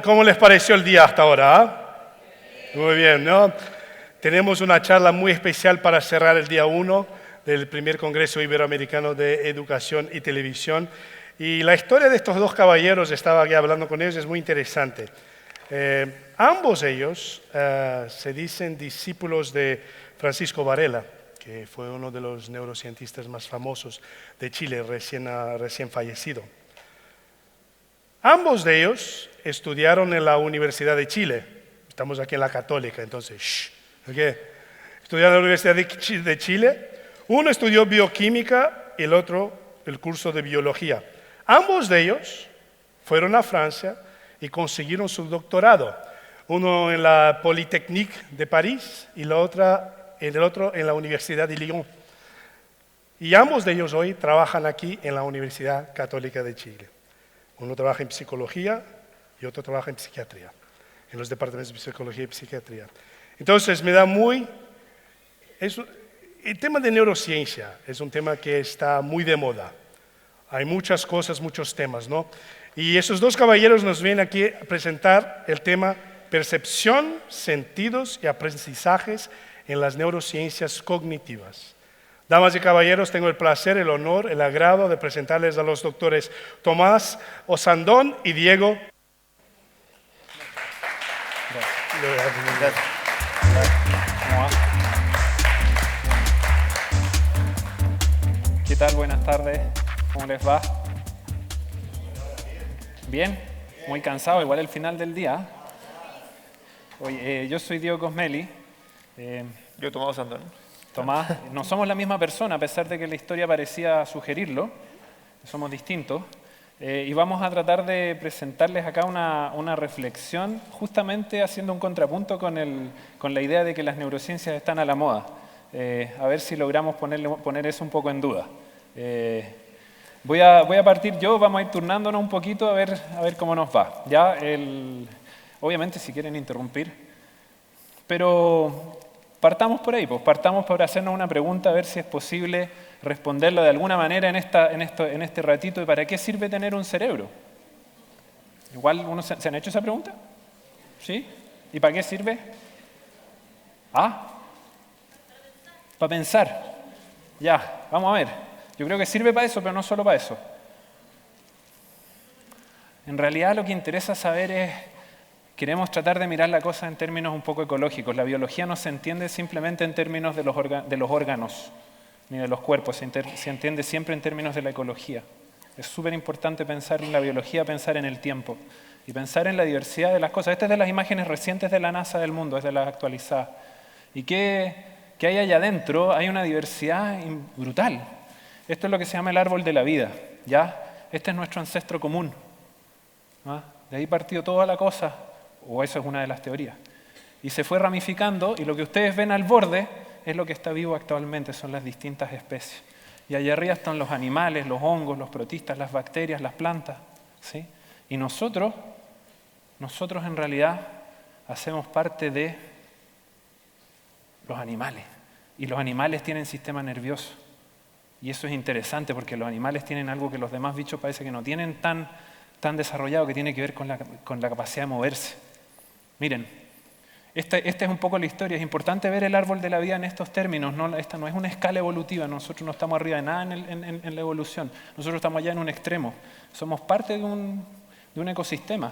¿Cómo les pareció el día hasta ahora? Muy bien, ¿no? Tenemos una charla muy especial para cerrar el día 1 del primer Congreso Iberoamericano de Educación y Televisión. Y la historia de estos dos caballeros, estaba aquí hablando con ellos, es muy interesante. Ambos ellos se dicen discípulos de Francisco Varela, que fue uno de los neurocientistas más famosos de Chile, recién fallecido. Ambos de ellos estudiaron en la Universidad de Chile. Estamos aquí en la Católica, entonces, ¿okay? Estudiaron en la Universidad de Chile. Uno estudió bioquímica y el otro el curso de biología. Ambos de ellos fueron a Francia y consiguieron su doctorado. Uno en la Polytechnique de París y el otro en la Universidad de Lyon. Y ambos de ellos hoy trabajan aquí en la Universidad Católica de Chile. Uno trabaja en psicología y otro trabaja en psiquiatría, en los departamentos de psicología y psiquiatría. Entonces, el tema de neurociencia es un tema que está muy de moda. Hay muchas cosas, muchos temas, ¿no? Y esos dos caballeros nos vienen aquí a presentar el tema percepción, sentidos y aprendizajes en las neurociencias cognitivas. Damas y caballeros, tengo el placer, el honor, el agrado de presentarles a los doctores Tomás Osandón y Diego. Gracias. ¿Cómo va? ¿Qué tal? Buenas tardes. ¿Cómo les va? ¿Bien? Muy cansado, igual el final del día. Oye, yo soy Diego Cosmeli. Yo, Tomás Osandón. Tomás, no somos la misma persona, a pesar de que la historia parecía sugerirlo. Somos distintos. Y vamos a tratar de presentarles acá una reflexión, justamente haciendo un contrapunto con la idea de que las neurociencias están a la moda. A ver si logramos poner eso un poco en duda. Voy a partir yo, vamos a ir turnándonos un poquito a ver cómo nos va. Obviamente, si quieren interrumpir, pero partamos por ahí, pues partamos por hacernos una pregunta, a ver si es posible responderlo de alguna manera en este ratito. ¿Y para qué sirve tener un cerebro? Igual ¿se han hecho esa pregunta? ¿Sí? ¿Y para qué sirve? Para pensar. Ya, vamos a ver. Yo creo que sirve para eso, pero no solo para eso. En realidad lo que interesa saber es, queremos tratar de mirar la cosa en términos un poco ecológicos. La biología no se entiende simplemente en términos de los órganos ni de los cuerpos, se entiende siempre en términos de la ecología. Es súper importante pensar en la biología, pensar en el tiempo y pensar en la diversidad de las cosas. Esta es de las imágenes recientes de la NASA del mundo, es de las actualizadas. ¿Y qué hay allá adentro? Hay una diversidad brutal. Esto es lo que se llama el árbol de la vida, ¿ya? Este es nuestro ancestro común, ¿no? De ahí partió toda la cosa, o eso es una de las teorías. Y se fue ramificando, y lo que ustedes ven al borde es lo que está vivo actualmente, son las distintas especies. Y allá arriba están los animales, los hongos, los protistas, las bacterias, las plantas, ¿sí? Y nosotros en realidad hacemos parte de los animales. Y los animales tienen sistema nervioso. Y eso es interesante porque los animales tienen algo que los demás bichos parece que no tienen tan desarrollado, que tiene que ver con la capacidad de moverse. Miren, esta es un poco la historia. Es importante ver el árbol de la vida en estos términos. Esta no es una escala evolutiva. Nosotros no estamos arriba de nada en la evolución. Nosotros estamos allá en un extremo. Somos parte de un ecosistema.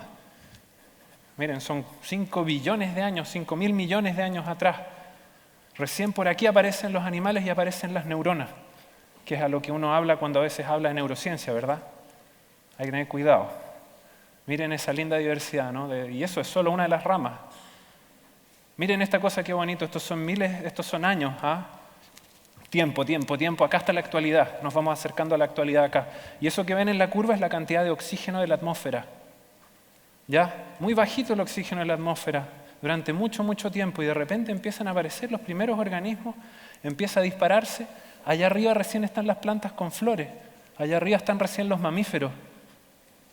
Miren, son 5 billones de años, 5.000 millones de años atrás. Recién por aquí aparecen los animales y aparecen las neuronas, que es a lo que uno habla cuando a veces habla de neurociencia, ¿verdad? Hay que tener cuidado. Miren esa linda diversidad, ¿no? Y eso es solo una de las ramas. Miren esta cosa, qué bonito. Estos son años, ¿ah? Tiempo. Acá está la actualidad. Nos vamos acercando a la actualidad acá. Y eso que ven en la curva es la cantidad de oxígeno de la atmósfera. ¿Ya? Muy bajito el oxígeno de la atmósfera durante mucho, mucho tiempo. Y de repente empiezan a aparecer los primeros organismos, empieza a dispararse. Allá arriba recién están las plantas con flores. Allá arriba están recién los mamíferos.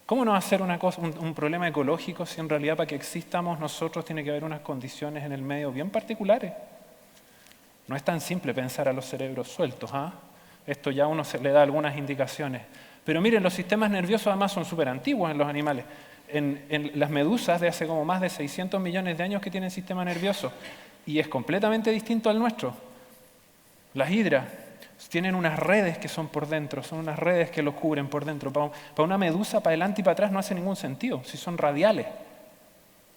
¿Cómo no va a ser un problema ecológico si en realidad para que existamos nosotros tiene que haber unas condiciones en el medio bien particulares? No es tan simple pensar a los cerebros sueltos, ¿ah? Esto ya uno se le da algunas indicaciones. Pero miren, los sistemas nerviosos además son súper antiguos en los animales. en las medusas de hace como más de 600 millones de años que tienen sistema nervioso y es completamente distinto al nuestro. Las hidras tienen unas redes que son por dentro, son unas redes que los cubren por dentro. Para una medusa, para adelante y para atrás no hace ningún sentido, si son radiales.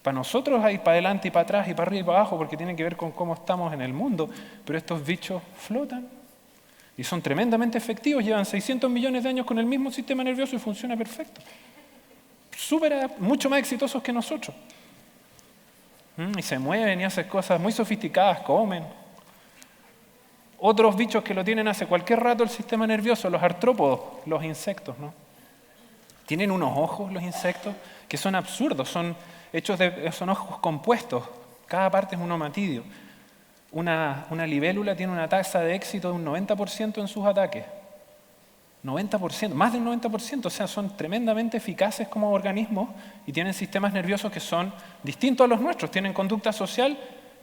Para nosotros hay para adelante y para atrás y para arriba y para abajo porque tienen que ver con cómo estamos en el mundo, pero estos bichos flotan y son tremendamente efectivos, llevan 600 millones de años con el mismo sistema nervioso y funciona perfecto. Mucho más exitosos que nosotros. Y se mueven y hacen cosas muy sofisticadas, comen. Otros bichos que lo tienen hace cualquier rato el sistema nervioso, los artrópodos, los insectos, ¿no? Tienen unos ojos los insectos que son absurdos, son ojos compuestos, cada parte es un omatidio. Una libélula tiene una tasa de éxito de un 90% en sus ataques. 90%, más del 90%, o sea, son tremendamente eficaces como organismos y tienen sistemas nerviosos que son distintos a los nuestros, tienen conducta social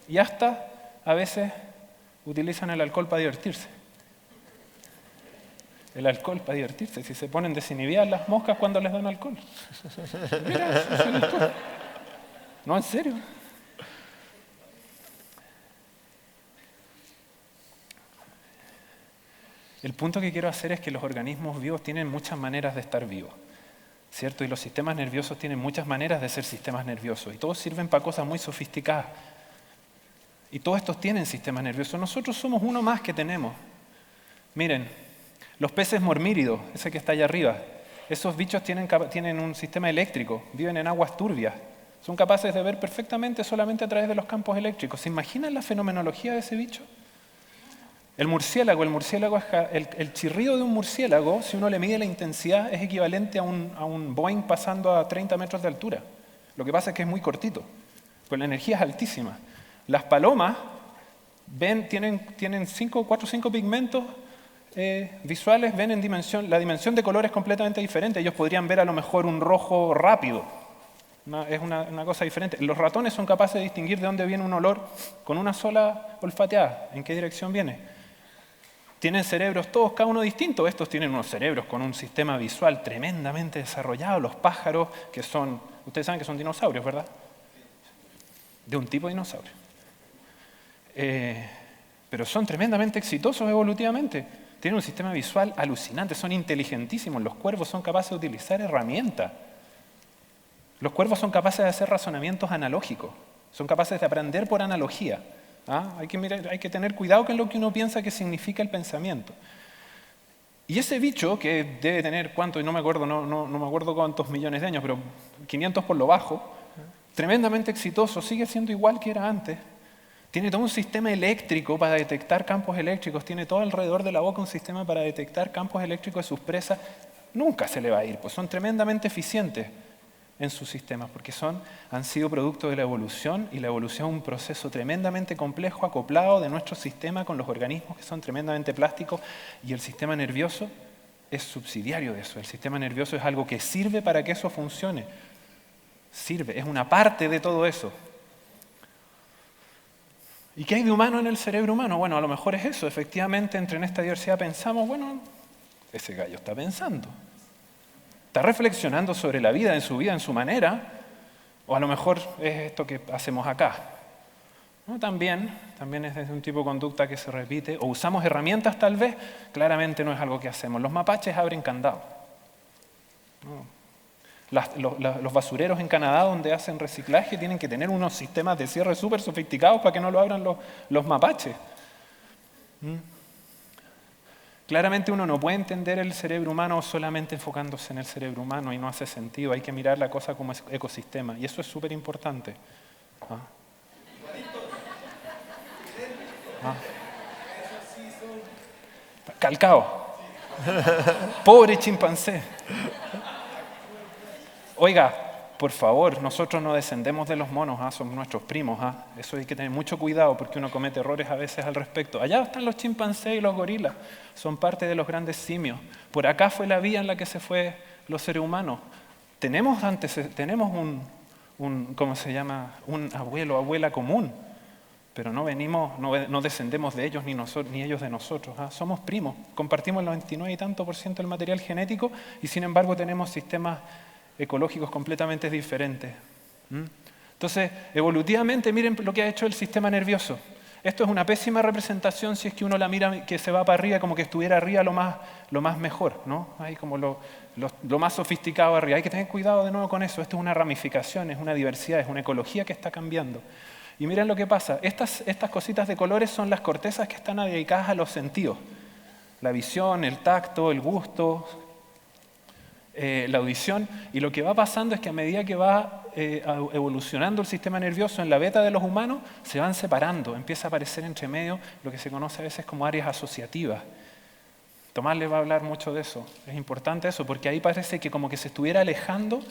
y hasta a veces utilizan el alcohol para divertirse. El alcohol para divertirse, si se ponen desinhibidas las moscas cuando les dan alcohol. Mira, eso es esto. No, en serio. El punto que quiero hacer es que los organismos vivos tienen muchas maneras de estar vivos, ¿cierto? Y los sistemas nerviosos tienen muchas maneras de ser sistemas nerviosos y todos sirven para cosas muy sofisticadas. Y todos estos tienen sistemas nerviosos. Nosotros somos uno más que tenemos. Miren, los peces mormíridos, ese que está allá arriba, esos bichos tienen un sistema eléctrico, viven en aguas turbias. Son capaces de ver perfectamente solamente a través de los campos eléctricos. ¿Se imaginan la fenomenología de ese bicho? El murciélago el chirrido de un murciélago, si uno le mide la intensidad, es equivalente a un Boeing pasando a 30 metros de altura. Lo que pasa es que es muy cortito, pues la energía es altísima. Las palomas tienen 4 o 5 pigmentos visuales, ven la dimensión de color es completamente diferente. Ellos podrían ver a lo mejor un rojo rápido. Es una cosa diferente. Los ratones son capaces de distinguir de dónde viene un olor con una sola olfateada, en qué dirección viene. Tienen cerebros todos, cada uno distinto. Estos tienen unos cerebros con un sistema visual tremendamente desarrollado. Los pájaros, ustedes saben que son dinosaurios, ¿verdad? De un tipo de dinosaurio. Pero son tremendamente exitosos evolutivamente. Tienen un sistema visual alucinante, son inteligentísimos. Los cuervos son capaces de utilizar herramientas. Los cuervos son capaces de hacer razonamientos analógicos. Son capaces de aprender por analogía. Hay que tener cuidado con lo que uno piensa que significa el pensamiento. Y ese bicho, que debe tener cuánto, y no me acuerdo cuántos millones de años, pero 500 por lo bajo, tremendamente exitoso, sigue siendo igual que era antes. Tiene todo un sistema eléctrico para detectar campos eléctricos, tiene todo alrededor de la boca un sistema para detectar campos eléctricos de sus presas. Nunca se le va a ir, pues son tremendamente eficientes en sus sistemas, porque han sido producto de la evolución, y la evolución es un proceso tremendamente complejo, acoplado de nuestro sistema con los organismos que son tremendamente plásticos, y el sistema nervioso es subsidiario de eso. El sistema nervioso es algo que sirve para que eso funcione. Es una parte de todo eso. ¿Y qué hay de humano en el cerebro humano? Bueno, a lo mejor es eso. Efectivamente, en esta diversidad pensamos, bueno, ese gallo está pensando. Está reflexionando sobre la vida, en su manera, o a lo mejor es esto que hacemos acá. ¿No? También es desde un tipo de conducta que se repite, o usamos herramientas tal vez, claramente no es algo que hacemos. Los mapaches abren candados. ¿No? Los basureros en Canadá donde hacen reciclaje tienen que tener unos sistemas de cierre súper sofisticados para que no lo abran los mapaches. Claramente uno no puede entender el cerebro humano solamente enfocándose en el cerebro humano y no hace sentido. Hay que mirar la cosa como ecosistema y eso es súper importante. Calcao. Pobre chimpancé. Oiga, por favor, nosotros no descendemos de los monos, somos nuestros primos. Eso hay que tener mucho cuidado porque uno comete errores a veces al respecto. Allá están los chimpancés y los gorilas, son parte de los grandes simios. Por acá fue la vía en la que se fue los seres humanos. Tenemos ¿cómo se llama? Un abuelo, abuela común, pero no descendemos de ellos ni ellos de nosotros. Somos primos, compartimos el 99 y tanto % del material genético y sin embargo tenemos sistemas ecológicos completamente diferentes. Entonces, evolutivamente, miren lo que ha hecho el sistema nervioso. Esto es una pésima representación si es que uno la mira que se va para arriba, como que estuviera arriba lo más mejor, ¿no? Hay como lo más sofisticado arriba. Hay que tener cuidado de nuevo con eso. Esto es una ramificación, es una diversidad, es una ecología que está cambiando. Y miren lo que pasa. Estas cositas de colores son las cortezas que están dedicadas a los sentidos. La visión, el tacto, el gusto, la audición. Y lo que va pasando es que a medida que va evolucionando el sistema nervioso en la beta de los humanos, se van separando. Empieza a aparecer entre medio lo que se conoce a veces como áreas asociativas. Tomás le va a hablar mucho de eso. Es importante eso, porque ahí parece que como que se estuviera alejando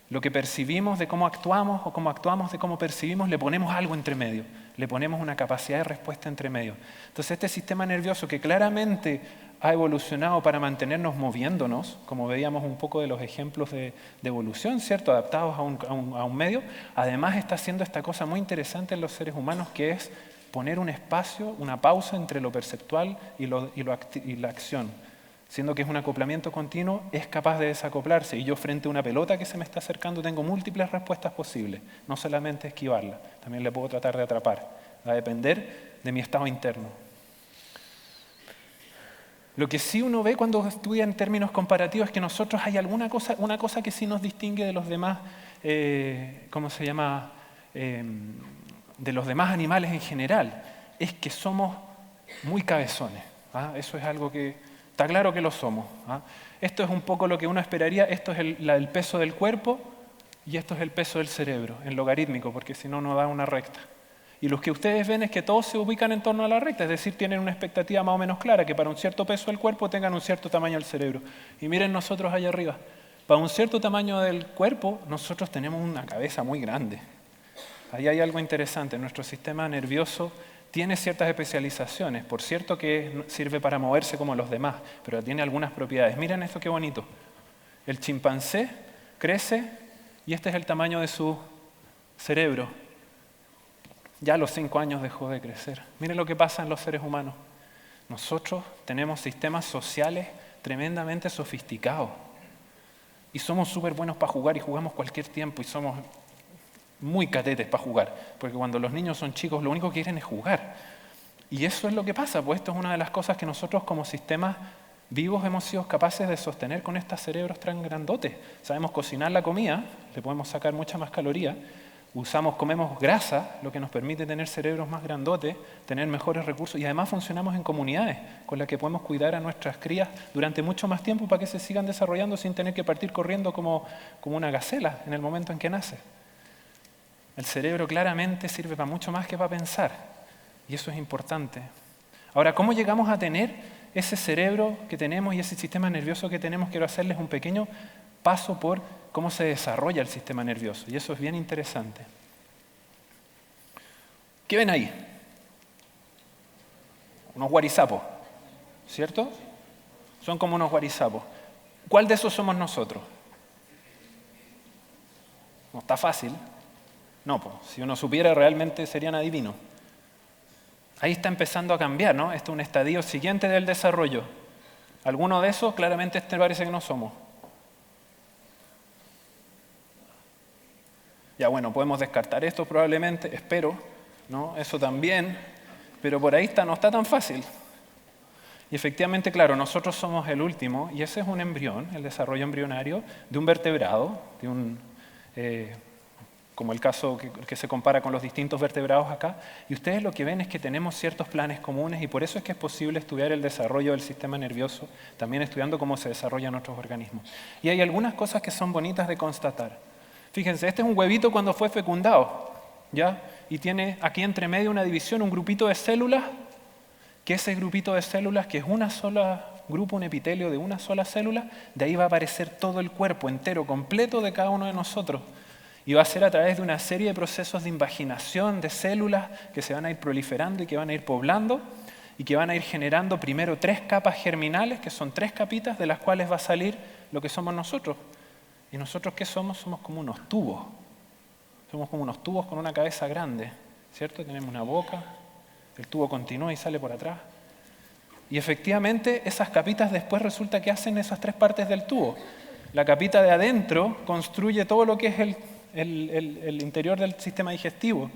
lo que percibimos de cómo actuamos o cómo actuamos de cómo percibimos, le ponemos algo entre medio, le ponemos una capacidad de respuesta entre medio. Entonces este sistema nervioso que claramente ha evolucionado para mantenernos moviéndonos, como veíamos un poco de los ejemplos de evolución, ¿cierto? Adaptados a un medio, además está haciendo esta cosa muy interesante en los seres humanos, que es poner un espacio, una pausa entre lo perceptual y la acción. Siendo que es un acoplamiento continuo, es capaz de desacoplarse. Y yo frente a una pelota que se me está acercando tengo múltiples respuestas posibles. No solamente esquivarla, también le puedo tratar de atrapar. Va a depender de mi estado interno. Lo que sí uno ve cuando estudia en términos comparativos es que nosotros hay una cosa que sí nos distingue de los demás, ¿cómo se llama? De los demás animales en general, es que somos muy cabezones. Eso es algo que está claro que lo somos. Esto es un poco lo que uno esperaría. Esto es el peso del cuerpo y esto es el peso del cerebro, en logarítmico, porque si no, no da una recta. Y los que ustedes ven es que todos se ubican en torno a la recta, es decir, tienen una expectativa más o menos clara, que para un cierto peso del cuerpo tengan un cierto tamaño del cerebro. Y miren nosotros allá arriba. Para un cierto tamaño del cuerpo, nosotros tenemos una cabeza muy grande. Ahí hay algo interesante. Nuestro sistema nervioso tiene ciertas especializaciones, por cierto que sirve para moverse como los demás, pero tiene algunas propiedades. Miren esto qué bonito. El chimpancé crece y este es el tamaño de su cerebro. Ya a los 5 años dejó de crecer. Miren lo que pasa en los seres humanos. Nosotros tenemos sistemas sociales tremendamente sofisticados y somos súper buenos para jugar y jugamos cualquier tiempo y somos muy catetes para jugar, porque cuando los niños son chicos lo único que quieren es jugar. Y eso es lo que pasa, pues esto es una de las cosas que nosotros como sistemas vivos hemos sido capaces de sostener con estos cerebros tan grandotes. Sabemos cocinar la comida, le podemos sacar mucha más caloría, comemos grasa, lo que nos permite tener cerebros más grandotes, tener mejores recursos y además funcionamos en comunidades con las que podemos cuidar a nuestras crías durante mucho más tiempo para que se sigan desarrollando sin tener que partir corriendo como una gacela en el momento en que nace. El cerebro claramente sirve para mucho más que para pensar, y eso es importante. Ahora, ¿cómo llegamos a tener ese cerebro que tenemos y ese sistema nervioso que tenemos? Quiero hacerles un pequeño paso por cómo se desarrolla el sistema nervioso, y eso es bien interesante. ¿Qué ven ahí? Unos guarizapos, ¿cierto? Son como unos guarizapos. ¿Cuál de esos somos nosotros? No está fácil. No, pues, si uno supiera realmente serían adivinos. Ahí está empezando a cambiar, ¿no? Este es un estadio siguiente del desarrollo. Alguno de esos, claramente parece que no somos. Ya bueno, podemos descartar esto probablemente, espero, ¿no? Eso también, pero por ahí no está tan fácil. Y efectivamente, claro, nosotros somos el último, y ese es un embrión, el desarrollo embrionario de un vertebrado, como el caso que se compara con los distintos vertebrados acá, y ustedes lo que ven es que tenemos ciertos planes comunes y por eso es que es posible estudiar el desarrollo del sistema nervioso, también estudiando cómo se desarrollan otros organismos. Y hay algunas cosas que son bonitas de constatar. Fíjense, este es un huevito cuando fue fecundado, ¿ya? Y tiene aquí entre medio una división, un grupito de células, que ese grupito de células, que es una sola grupo, un epitelio de una sola célula, de ahí va a aparecer todo el cuerpo entero, completo de cada uno de nosotros. Y va a ser a través de una serie de procesos de invaginación de células que se van a ir proliferando y que van a ir poblando y que van a ir generando primero 3 capas germinales, que son 3 capitas de las cuales va a salir lo que somos nosotros. ¿Y nosotros qué somos? Somos como unos tubos. Somos como unos tubos con una cabeza grande, ¿cierto? Tenemos una boca, el tubo continúa y sale por atrás. Y efectivamente esas capitas después resulta que hacen esas 3 partes del tubo. La capita de adentro construye todo lo que es el interior del sistema digestivo.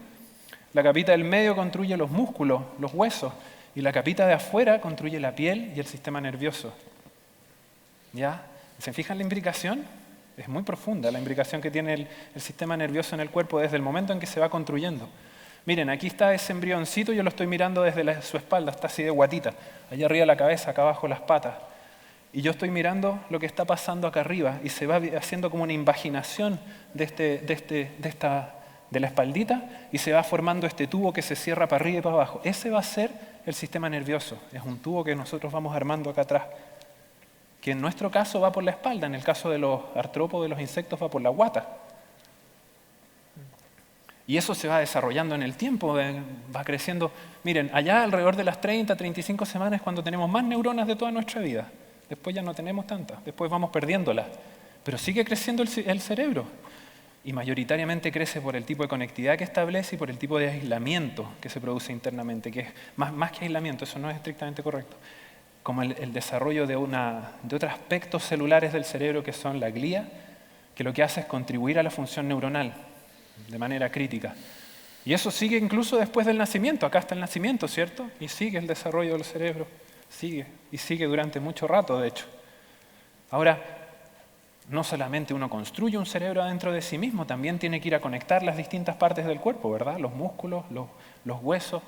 La capita del medio construye los músculos, los huesos. Y la capita de afuera construye la piel y el sistema nervioso. ¿Ya? ¿Se fijan en la imbricación? Es muy profunda la imbricación que tiene el sistema nervioso en el cuerpo desde el momento en que se va construyendo. Miren, aquí está ese embrioncito, yo lo estoy mirando desde su espalda, está así de guatita. Allá arriba la cabeza, acá abajo las patas. Y yo estoy mirando lo que está pasando acá arriba y se va haciendo como una invaginación de la espaldita y se va formando este tubo que se cierra para arriba y para abajo. Ese va a ser el sistema nervioso. Es un tubo que nosotros vamos armando acá atrás, que en nuestro caso va por la espalda, en el caso de los artrópodos, de los insectos, va por la guata. Y eso se va desarrollando en el tiempo, va creciendo. Miren, allá alrededor de las 30, 35 semanas es cuando tenemos más neuronas de toda nuestra vida. Después ya no tenemos tantas, después vamos perdiéndolas. Pero sigue creciendo el cerebro. Y mayoritariamente crece por el tipo de conectividad que establece y por el tipo de aislamiento que se produce internamente, que es más que aislamiento, eso no es estrictamente correcto. Como el desarrollo de otros aspectos celulares del cerebro que son la glía, que lo que hace es contribuir a la función neuronal de manera crítica. Y eso sigue incluso después del nacimiento. Acá está el nacimiento, ¿cierto? Y sigue el desarrollo del cerebro. Sigue. Y sigue durante mucho rato, de hecho. Ahora, no solamente uno construye un cerebro adentro de sí mismo, también tiene que ir a conectar las distintas partes del cuerpo, ¿verdad? Los músculos, los huesos.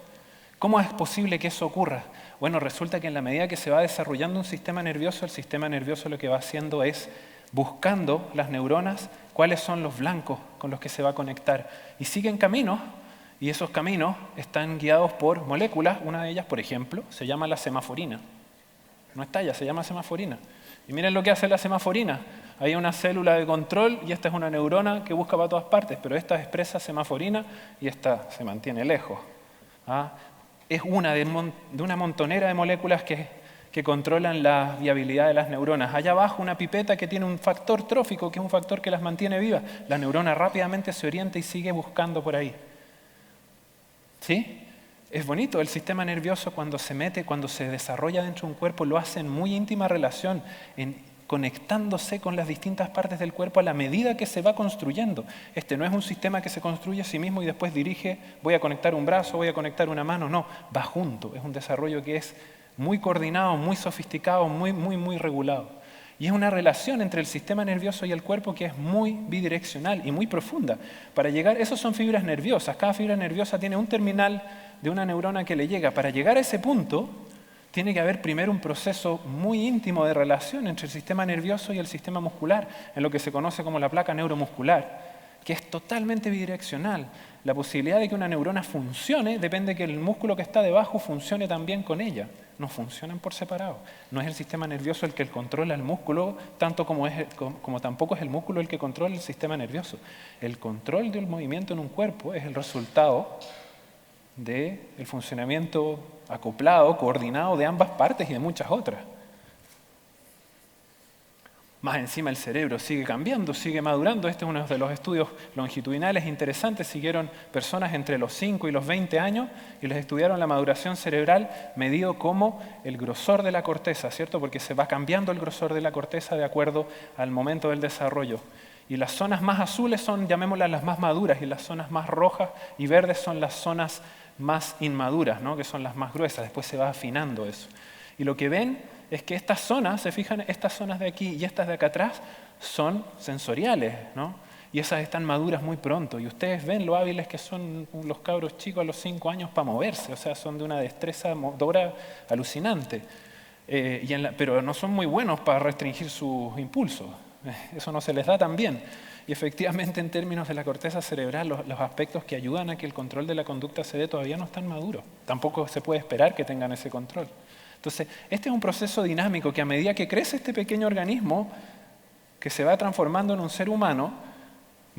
¿Cómo es posible que eso ocurra? Bueno, resulta que en la medida que se va desarrollando un sistema nervioso, el sistema nervioso lo que va haciendo es buscando las neuronas, cuáles son los blancos con los que se va a conectar. Y siguen caminos, y esos caminos están guiados por moléculas. Una de ellas, por ejemplo, se llama la semaforina. No está ya, se llama semaforina. Y miren lo que hace la semaforina. Hay una célula de control y esta es una neurona que busca para todas partes, pero esta expresa semaforina y esta se mantiene lejos. ¿Ah? Es una de una montonera de moléculas que controlan la viabilidad de las neuronas. Allá abajo una pipeta que tiene un factor trófico, que es un factor que las mantiene vivas. La neurona rápidamente se orienta y sigue buscando por ahí. ¿Sí? Es bonito, el sistema nervioso cuando se desarrolla dentro de un cuerpo, lo hace en muy íntima relación, conectándose con las distintas partes del cuerpo a la medida que se va construyendo. Este no es un sistema que se construye a sí mismo y después dirige, voy a conectar un brazo, voy a conectar una mano, no, va junto. Es un desarrollo que es muy coordinado, muy sofisticado, muy regulado. Y es una relación entre el sistema nervioso y el cuerpo que es muy bidireccional y muy profunda. Para llegar, esos son fibras nerviosas. Cada fibra nerviosa tiene un terminal de una neurona que le llega. Para llegar a ese punto, tiene que haber primero un proceso muy íntimo de relación entre el sistema nervioso y el sistema muscular, en lo que se conoce como la placa neuromuscular, que es totalmente bidireccional. La posibilidad de que una neurona funcione depende de que el músculo que está debajo funcione también con ella. No funcionan por separado. No es el sistema nervioso el que controla el músculo, tanto como tampoco es el músculo el que controla el sistema nervioso. El control del movimiento en un cuerpo es el resultado del funcionamiento acoplado, coordinado de ambas partes y de muchas otras. Más encima el cerebro sigue cambiando, sigue madurando. Este es uno de los estudios longitudinales interesantes. Siguieron personas entre los 5 y los 20 años y les estudiaron la maduración cerebral medido como el grosor de la corteza, ¿cierto? Porque se va cambiando el grosor de la corteza de acuerdo al momento del desarrollo. Y las zonas más azules son, llamémoslas, las más maduras, y las zonas más rojas y verdes son las zonas más inmaduras, ¿no? Que son las más gruesas. Después se va afinando eso. Y lo que ven es que estas zonas, se fijan, estas zonas de aquí y estas de acá atrás son sensoriales, ¿no? Y esas están maduras muy pronto. Y ustedes ven lo hábiles que son los cabros chicos a los 5 años para moverse. O sea, son de una destreza motora alucinante. Pero no son muy buenos para restringir sus impulsos. Eso no se les da tan bien. Y efectivamente, en términos de la corteza cerebral, los aspectos que ayudan a que el control de la conducta se dé todavía no están maduros. Tampoco se puede esperar que tengan ese control. Entonces, este es un proceso dinámico que a medida que crece este pequeño organismo, que se va transformando en un ser humano,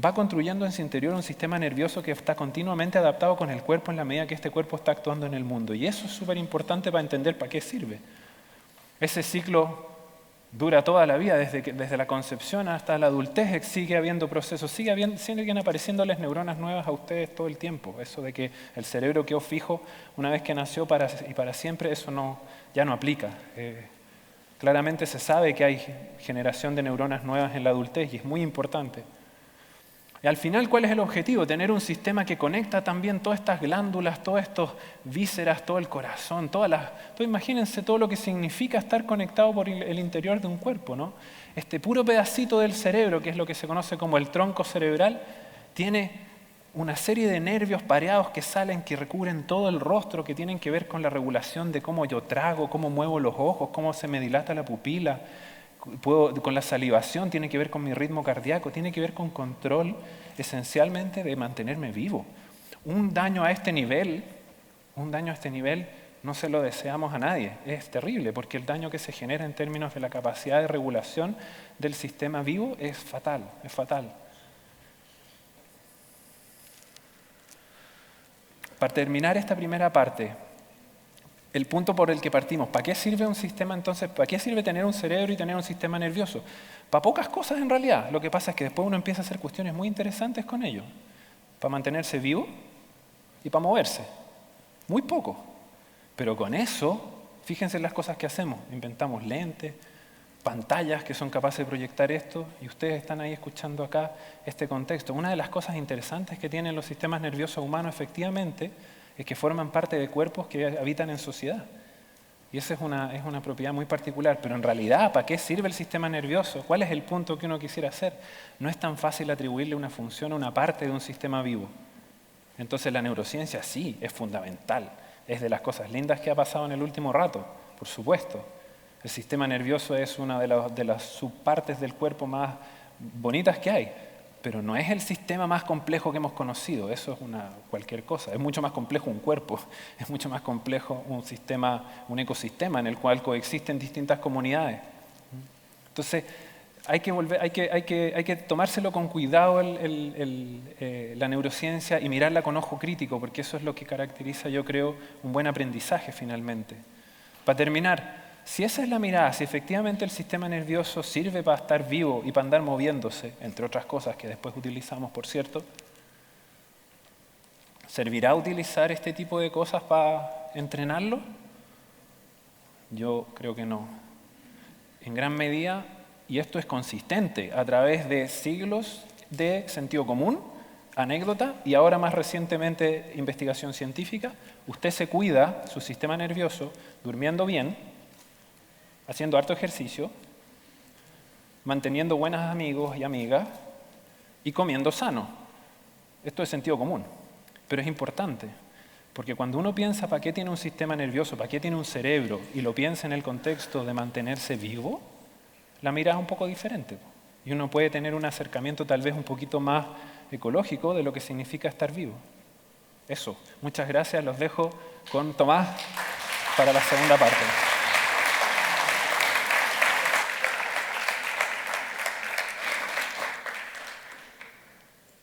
va construyendo en su interior un sistema nervioso que está continuamente adaptado con el cuerpo en la medida que este cuerpo está actuando en el mundo. Y eso es súper importante para entender para qué sirve. Ese ciclo dura toda la vida, desde la concepción hasta la adultez sigue habiendo procesos, siguen apareciéndoles neuronas nuevas a ustedes todo el tiempo. Eso de que el cerebro quedó fijo una vez que nació y para siempre, eso ya no aplica. Claramente se sabe que hay generación de neuronas nuevas en la adultez y es muy importante. Y al final, ¿cuál es el objetivo? Tener un sistema que conecta también todas estas glándulas, todas estas vísceras, todo el corazón, imagínense todo lo que significa estar conectado por el interior de un cuerpo, ¿no? Este puro pedacito del cerebro, que es lo que se conoce como el tronco cerebral, tiene una serie de nervios pareados que salen, que recubren todo el rostro, que tienen que ver con la regulación de cómo yo trago, cómo muevo los ojos, cómo se me dilata la pupila. Con la salivación, tiene que ver con mi ritmo cardíaco, tiene que ver con control esencialmente de mantenerme vivo. Un daño a este nivel no se lo deseamos a nadie. Es terrible porque el daño que se genera en términos de la capacidad de regulación del sistema vivo es fatal, es fatal. Para terminar esta primera parte, el punto por el que partimos, ¿para qué sirve un sistema entonces? ¿Para qué sirve tener un cerebro y tener un sistema nervioso? Para pocas cosas en realidad. Lo que pasa es que después uno empieza a hacer cuestiones muy interesantes con ello. Para mantenerse vivo y para moverse. Muy poco. Pero con eso, fíjense en las cosas que hacemos. Inventamos lentes, pantallas que son capaces de proyectar esto, y ustedes están ahí escuchando acá este contexto. Una de las cosas interesantes que tienen los sistemas nerviosos humanos efectivamente es que forman parte de cuerpos que habitan en sociedad. Y esa es una propiedad muy particular. Pero en realidad, ¿para qué sirve el sistema nervioso? ¿Cuál es el punto que uno quisiera hacer? No es tan fácil atribuirle una función a una parte de un sistema vivo. Entonces la neurociencia sí es fundamental. Es de las cosas lindas que ha pasado en el último rato, por supuesto. El sistema nervioso es una de las subpartes del cuerpo más bonitas que hay. Pero no es el sistema más complejo que hemos conocido, eso es cualquier cosa. Es mucho más complejo un cuerpo, es mucho más complejo un ecosistema en el cual coexisten distintas comunidades. Entonces, hay que tomárselo con cuidado la neurociencia y mirarla con ojo crítico, porque eso es lo que caracteriza, yo creo, un buen aprendizaje finalmente. Para terminar, si esa es la mirada, si efectivamente el sistema nervioso sirve para estar vivo y para andar moviéndose, entre otras cosas que después utilizamos, por cierto, ¿servirá utilizar este tipo de cosas para entrenarlo? Yo creo que no. En gran medida, y esto es consistente, a través de siglos de sentido común, anécdota y ahora más recientemente investigación científica, usted se cuida su sistema nervioso durmiendo bien, haciendo harto ejercicio, manteniendo buenos amigos y amigas y comiendo sano. Esto es sentido común, pero es importante, porque cuando uno piensa para qué tiene un sistema nervioso, para qué tiene un cerebro, y lo piensa en el contexto de mantenerse vivo, la mirada es un poco diferente. Y uno puede tener un acercamiento tal vez un poquito más ecológico de lo que significa estar vivo. Eso. Muchas gracias. Los dejo con Tomás para la segunda parte.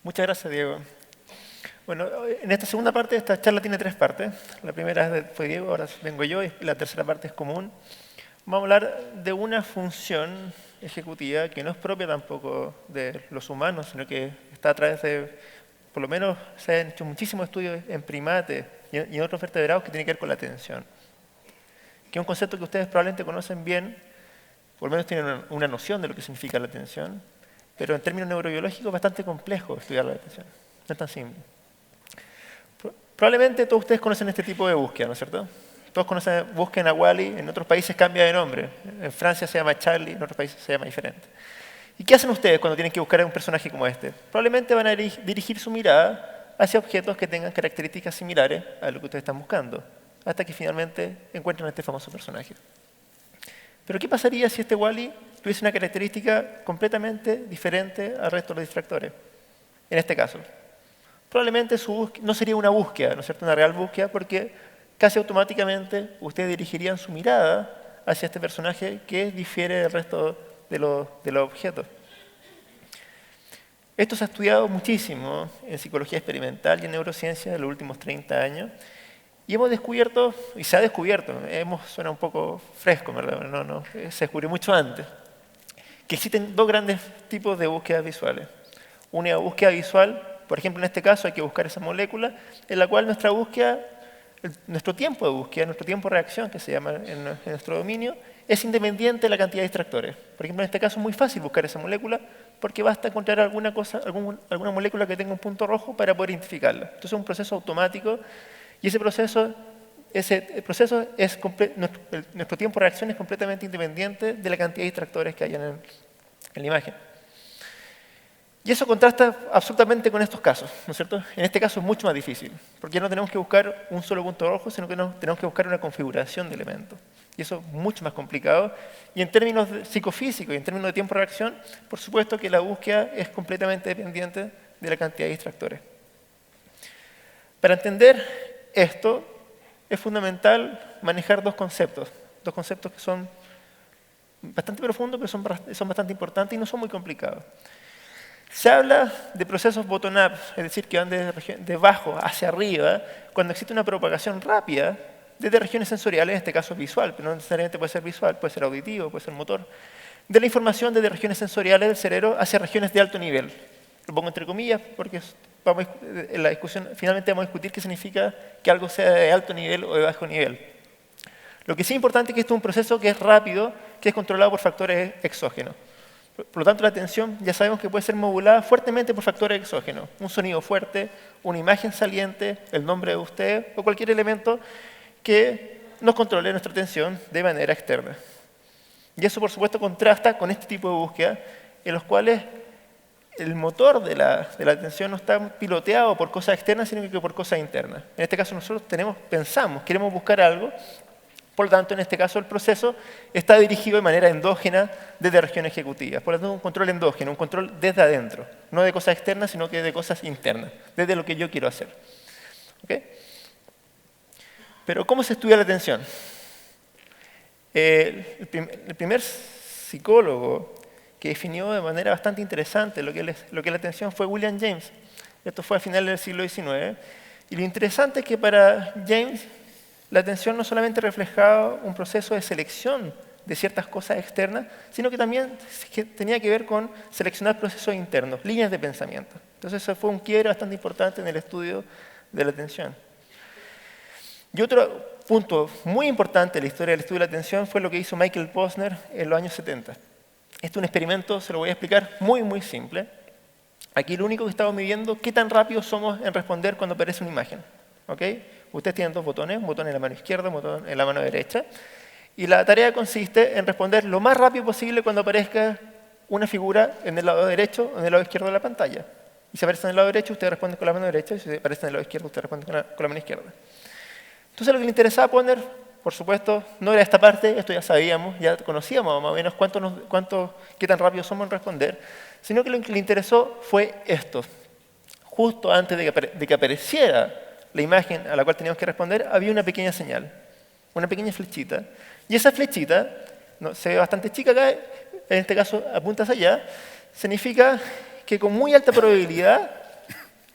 Muchas gracias, Diego. Bueno, en esta segunda parte, esta charla tiene 3 partes. La primera fue Diego, ahora vengo yo, y la tercera parte es común. Vamos a hablar de una función ejecutiva que no es propia tampoco de los humanos, sino que está a través de, por lo menos se han hecho muchísimos estudios en primates y en otros vertebrados que tienen que ver con la atención. Que es un concepto que ustedes probablemente conocen bien, por lo menos tienen una noción de lo que significa la atención, pero en términos neurobiológicos es bastante complejo estudiar la atención. No es tan simple. Probablemente todos ustedes conocen este tipo de búsqueda, ¿no es cierto? Todos conocen, busquen a Wall-E, en otros países cambia de nombre. En Francia se llama Charlie, en otros países se llama diferente. ¿Y qué hacen ustedes cuando tienen que buscar a un personaje como este? Probablemente van a dirigir su mirada hacia objetos que tengan características similares a lo que ustedes están buscando, hasta que finalmente encuentren a este famoso personaje. Pero ¿qué pasaría si este Wall-E tuviese una característica completamente diferente al resto de los distractores? En este caso, probablemente no sería una búsqueda, ¿no es cierto? Una real búsqueda, porque casi automáticamente ustedes dirigirían su mirada hacia este personaje que difiere del resto de los objetos. Esto se ha estudiado muchísimo en psicología experimental y en neurociencia en los últimos 30 años. Y hemos descubierto, y se ha descubierto, suena un poco fresco, ¿verdad? No, se descubrió mucho antes, que existen 2 grandes tipos de búsquedas visuales. Una búsqueda visual, por ejemplo, en este caso hay que buscar esa molécula, en la cual nuestra búsqueda nuestro tiempo de búsqueda, nuestro tiempo de reacción, que se llama en nuestro dominio, es independiente de la cantidad de distractores. Por ejemplo, en este caso es muy fácil buscar esa molécula porque basta encontrar alguna molécula que tenga un punto rojo para poder identificarla. Entonces es un proceso automático y nuestro tiempo de reacción es completamente independiente de la cantidad de distractores que hay en la imagen. Y eso contrasta absolutamente con estos casos, ¿no es cierto? En este caso es mucho más difícil, porque no tenemos que buscar un solo punto rojo, sino que tenemos que buscar una configuración de elementos. Y eso es mucho más complicado. Y en términos psicofísicos y en términos de tiempo de reacción, por supuesto que la búsqueda es completamente dependiente de la cantidad de distractores. Para entender esto, es fundamental manejar dos conceptos que son bastante profundos, pero son bastante importantes y no son muy complicados. Se habla de procesos bottom-up, es decir, que van de abajo hacia arriba, cuando existe una propagación rápida desde regiones sensoriales, en este caso visual, pero no necesariamente puede ser visual, puede ser auditivo, puede ser motor, de la información desde regiones sensoriales del cerebro hacia regiones de alto nivel. Lo pongo entre comillas porque en la discusión finalmente vamos a discutir qué significa que algo sea de alto nivel o de bajo nivel. Lo que sí es importante es que esto es un proceso que es rápido, que es controlado por factores exógenos. Por lo tanto, la atención ya sabemos que puede ser modulada fuertemente por factores exógenos. Un sonido fuerte, una imagen saliente, el nombre de usted o cualquier elemento que nos controle nuestra atención de manera externa. Y eso, por supuesto, contrasta con este tipo de búsqueda en los cuales el motor de la atención no está piloteado por cosas externas, sino que por cosas internas. En este caso, nosotros queremos buscar algo. Por lo tanto, en este caso, el proceso está dirigido de manera endógena desde región ejecutiva. Por lo tanto, un control endógeno, un control desde adentro. No de cosas externas, sino que de cosas internas, desde lo que yo quiero hacer. ¿Okay? Pero, ¿cómo se estudia la atención? El primer psicólogo que definió de manera bastante interesante lo que es la atención fue William James. Esto fue a finales del siglo XIX. Y lo interesante es que para James la atención no solamente reflejaba un proceso de selección de ciertas cosas externas, sino que también tenía que ver con seleccionar procesos internos, líneas de pensamiento. Entonces, eso fue un quiebre bastante importante en el estudio de la atención. Y otro punto muy importante en la historia del estudio de la atención fue lo que hizo Michael Posner en los años 70. Este es un experimento, se lo voy a explicar, muy, muy simple. Aquí lo único que estamos midiendo es qué tan rápido somos en responder cuando aparece una imagen. ¿Okay? Ustedes tienen dos botones, un botón en la mano izquierda, un botón en la mano derecha. Y la tarea consiste en responder lo más rápido posible cuando aparezca una figura en el lado derecho o en el lado izquierdo de la pantalla. Y si aparece en el lado derecho, usted responde con la mano derecha, y si aparece en el lado izquierdo, usted responde con la mano izquierda. Entonces lo que le interesaba poner, por supuesto, no era esta parte, esto ya sabíamos, ya conocíamos más o menos qué tan rápido somos en responder, sino que lo que le interesó fue esto. Justo antes de que apareciera la imagen a la cual teníamos que responder, había una pequeña señal, una pequeña flechita. Y esa flechita, se ve bastante chica acá, en este caso apunta hacia allá, significa que con muy alta probabilidad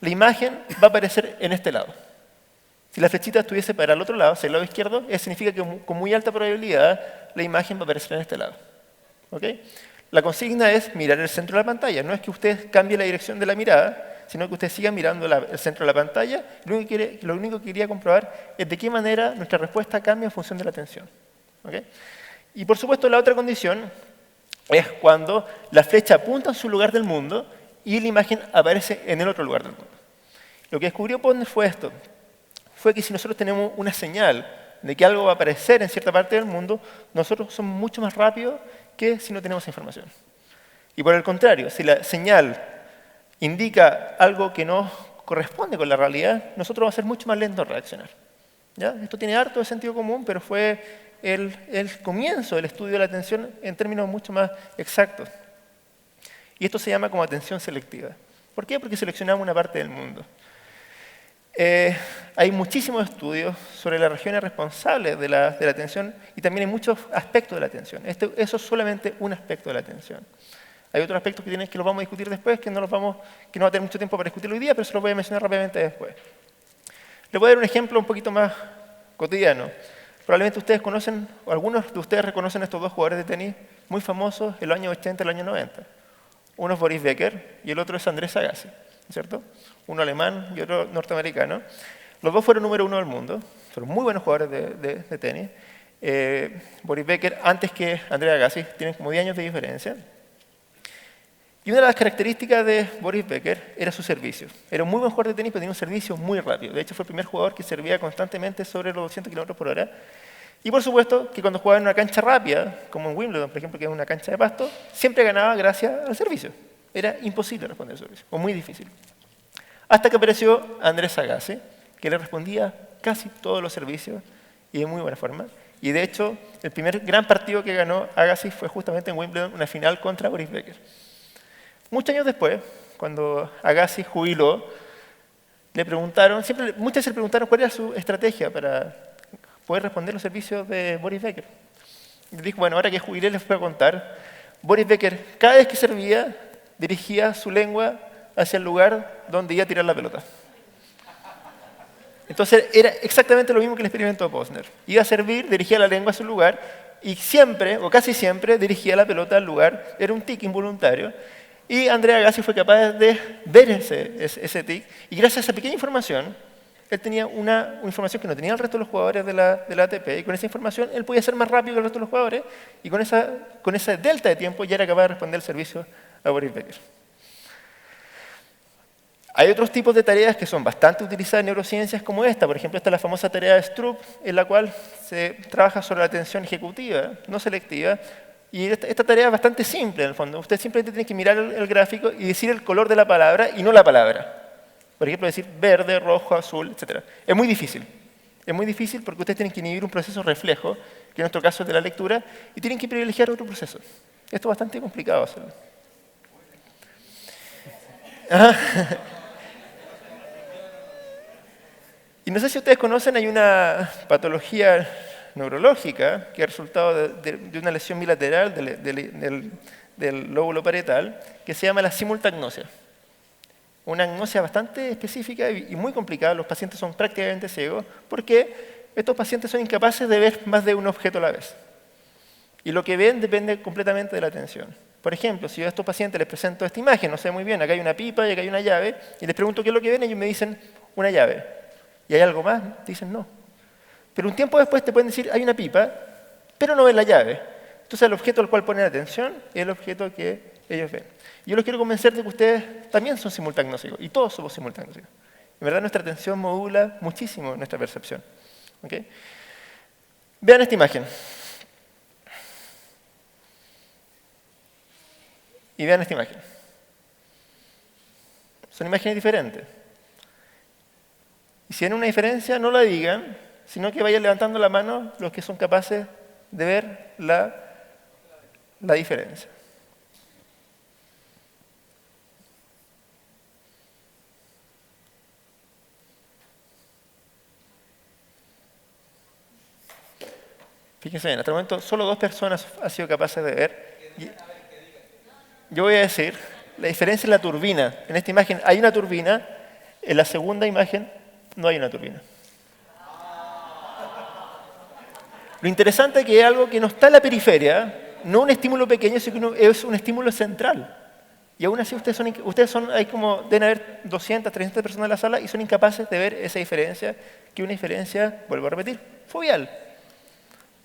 la imagen va a aparecer en este lado. Si la flechita estuviese para el otro lado, hacia el lado izquierdo, eso significa que con muy alta probabilidad la imagen va a aparecer en este lado. ¿Okay? La consigna es mirar el centro de la pantalla. No es que usted cambie la dirección de la mirada, sino que usted siga mirando el centro de la pantalla. Lo único que quería comprobar es de qué manera nuestra respuesta cambia en función de la atención. ¿Okay? Y por supuesto, la otra condición es cuando la flecha apunta en su lugar del mundo y la imagen aparece en el otro lugar del mundo. Lo que descubrió Posner fue esto. Fue que si nosotros tenemos una señal de que algo va a aparecer en cierta parte del mundo, nosotros somos mucho más rápidos que si no tenemos información. Y por el contrario, si la señal indica algo que no corresponde con la realidad, nosotros vamos a ser mucho más lentos en reaccionar. ¿Ya? Esto tiene harto de sentido común, pero fue el comienzo del estudio de la atención en términos mucho más exactos. Y esto se llama como atención selectiva. ¿Por qué? Porque seleccionamos una parte del mundo. Hay muchísimos estudios sobre las regiones responsables de la atención y también hay muchos aspectos de la atención. Eso es solamente un aspecto de la atención. Hay otros aspectos que los vamos a discutir después, que no va a tener mucho tiempo para discutir hoy día, pero se los voy a mencionar rápidamente después. Les voy a dar un ejemplo un poquito más cotidiano. Probablemente ustedes conocen, o algunos de ustedes reconocen a estos dos jugadores de tenis muy famosos en los años 80 y los años 90. Uno es Boris Becker y el otro es Andrés Agassi, ¿cierto? Uno alemán y otro norteamericano. Los dos fueron número 1 del mundo, fueron muy buenos jugadores de tenis. Boris Becker, antes que Andrea Agassi, tienen como 10 años de diferencia. Y una de las características de Boris Becker era su servicio. Era un muy buen jugador de tenis, pero tenía un servicio muy rápido. De hecho, fue el primer jugador que servía constantemente sobre los 200 km por hora. Y por supuesto que cuando jugaba en una cancha rápida, como en Wimbledon, por ejemplo, que es una cancha de pasto, siempre ganaba gracias al servicio. Era imposible responder al servicio, o muy difícil. Hasta que apareció Andrés Agassi, que le respondía casi todos los servicios y de muy buena forma. Y de hecho, el primer gran partido que ganó Agassi fue justamente en Wimbledon, una final contra Boris Becker. Muchos años después, cuando Agassi jubiló, le preguntaron, muchas veces le preguntaron cuál era su estrategia para poder responder los servicios de Boris Becker. Y dijo, bueno, ahora que jubilé les voy a contar. Boris Becker, cada vez que servía, dirigía su lengua hacia el lugar donde iba a tirar la pelota. Entonces era exactamente lo mismo que el experimento de Posner. Iba a servir, dirigía la lengua a su lugar y siempre, o casi siempre, dirigía la pelota al lugar. Era un tic involuntario. Y Andrea Agassi fue capaz de ver ese tic. Y gracias a esa pequeña información, él tenía una información que no tenía el resto de los jugadores de la ATP. Y con esa información, él podía ser más rápido que el resto de los jugadores. Y con esa delta de tiempo, ya era capaz de responder el servicio a Boris Becker. Hay otros tipos de tareas que son bastante utilizadas en neurociencias como esta. Por ejemplo, esta es la famosa tarea de Stroop, en la cual se trabaja sobre la atención ejecutiva, no selectiva. Y esta tarea es bastante simple, en el fondo. Usted simplemente tiene que mirar el gráfico y decir el color de la palabra y no la palabra. Por ejemplo, decir verde, rojo, azul, etc. Es muy difícil. Es muy difícil porque ustedes tienen que inhibir un proceso reflejo, que en nuestro caso es de la lectura, y tienen que privilegiar otro proceso. Esto es bastante complicado hacerlo. Y no sé si ustedes conocen, hay una patología neurológica que es resultado de una lesión bilateral del lóbulo parietal que se llama la simultagnosia. Una agnosia bastante específica y muy complicada. Los pacientes son prácticamente ciegos porque estos pacientes son incapaces de ver más de un objeto a la vez. Y lo que ven depende completamente de la atención. Por ejemplo, si yo a estos pacientes les presento esta imagen, no sé muy bien, acá hay una pipa y acá hay una llave, y les pregunto qué es lo que ven, ellos me dicen una llave. ¿Y hay algo más? Dicen no. Pero un tiempo después te pueden decir, hay una pipa, pero no ven la llave. Entonces el objeto al cual ponen atención es el objeto que ellos ven. Y yo los quiero convencer de que ustedes también son simultagnósicos, y todos somos simultagnósicos. En verdad nuestra atención modula muchísimo nuestra percepción. ¿Okay? Vean esta imagen. Y vean esta imagen. Son imágenes diferentes. Y si hay una diferencia, no la digan, sino que vayan levantando la mano los que son capaces de ver la diferencia. Fíjense bien, hasta el momento solo 2 personas han sido capaces de ver. Yo voy a decir, la diferencia es la turbina. En esta imagen hay una turbina, en la segunda imagen no hay una turbina. Lo interesante es que es algo que no está en la periferia, no un estímulo pequeño, sino que es un estímulo central. Y aún así ustedes son hay como, deben haber 200, 300 personas en la sala y son incapaces de ver esa diferencia, que es una diferencia, vuelvo a repetir, fobial.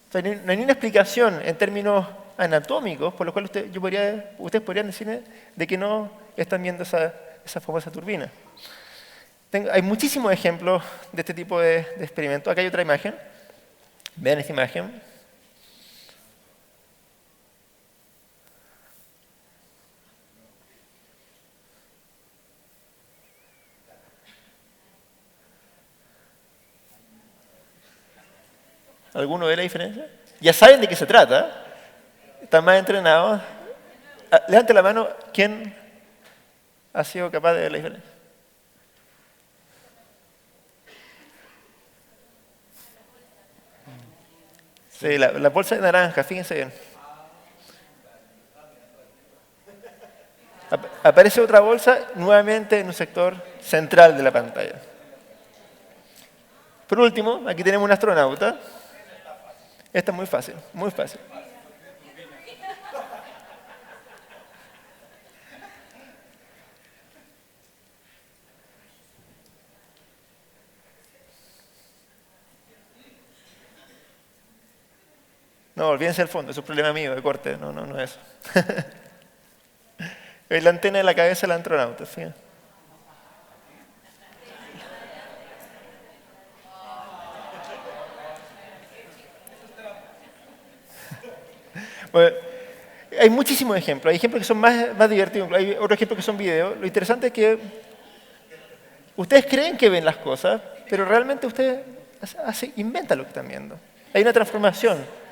O sea, no hay ni una explicación en términos anatómicos, por lo cual ustedes podrían decir de que no están viendo esa famosa turbina. Hay muchísimos ejemplos de este tipo de experimentos. Acá hay otra imagen. Vean esta imagen. ¿Alguno ve la diferencia? Ya saben de qué se trata. Están más entrenados. Levante la mano, ¿quién ha sido capaz de ver la diferencia? Sí, la bolsa de naranja, fíjense bien. Aparece otra bolsa nuevamente en un sector central de la pantalla. Por último, aquí tenemos un astronauta. Esta es muy fácil, muy fácil. No, olvídense del fondo, eso es un problema mío de corte, no es eso. Es la antena de la cabeza del astronauta, ¿sí? Bueno, hay muchísimos ejemplos. Hay ejemplos que son más divertidos, hay otros ejemplos que son videos. Lo interesante es que ustedes creen que ven las cosas, pero realmente ustedes inventan lo que están viendo. Hay una transformación.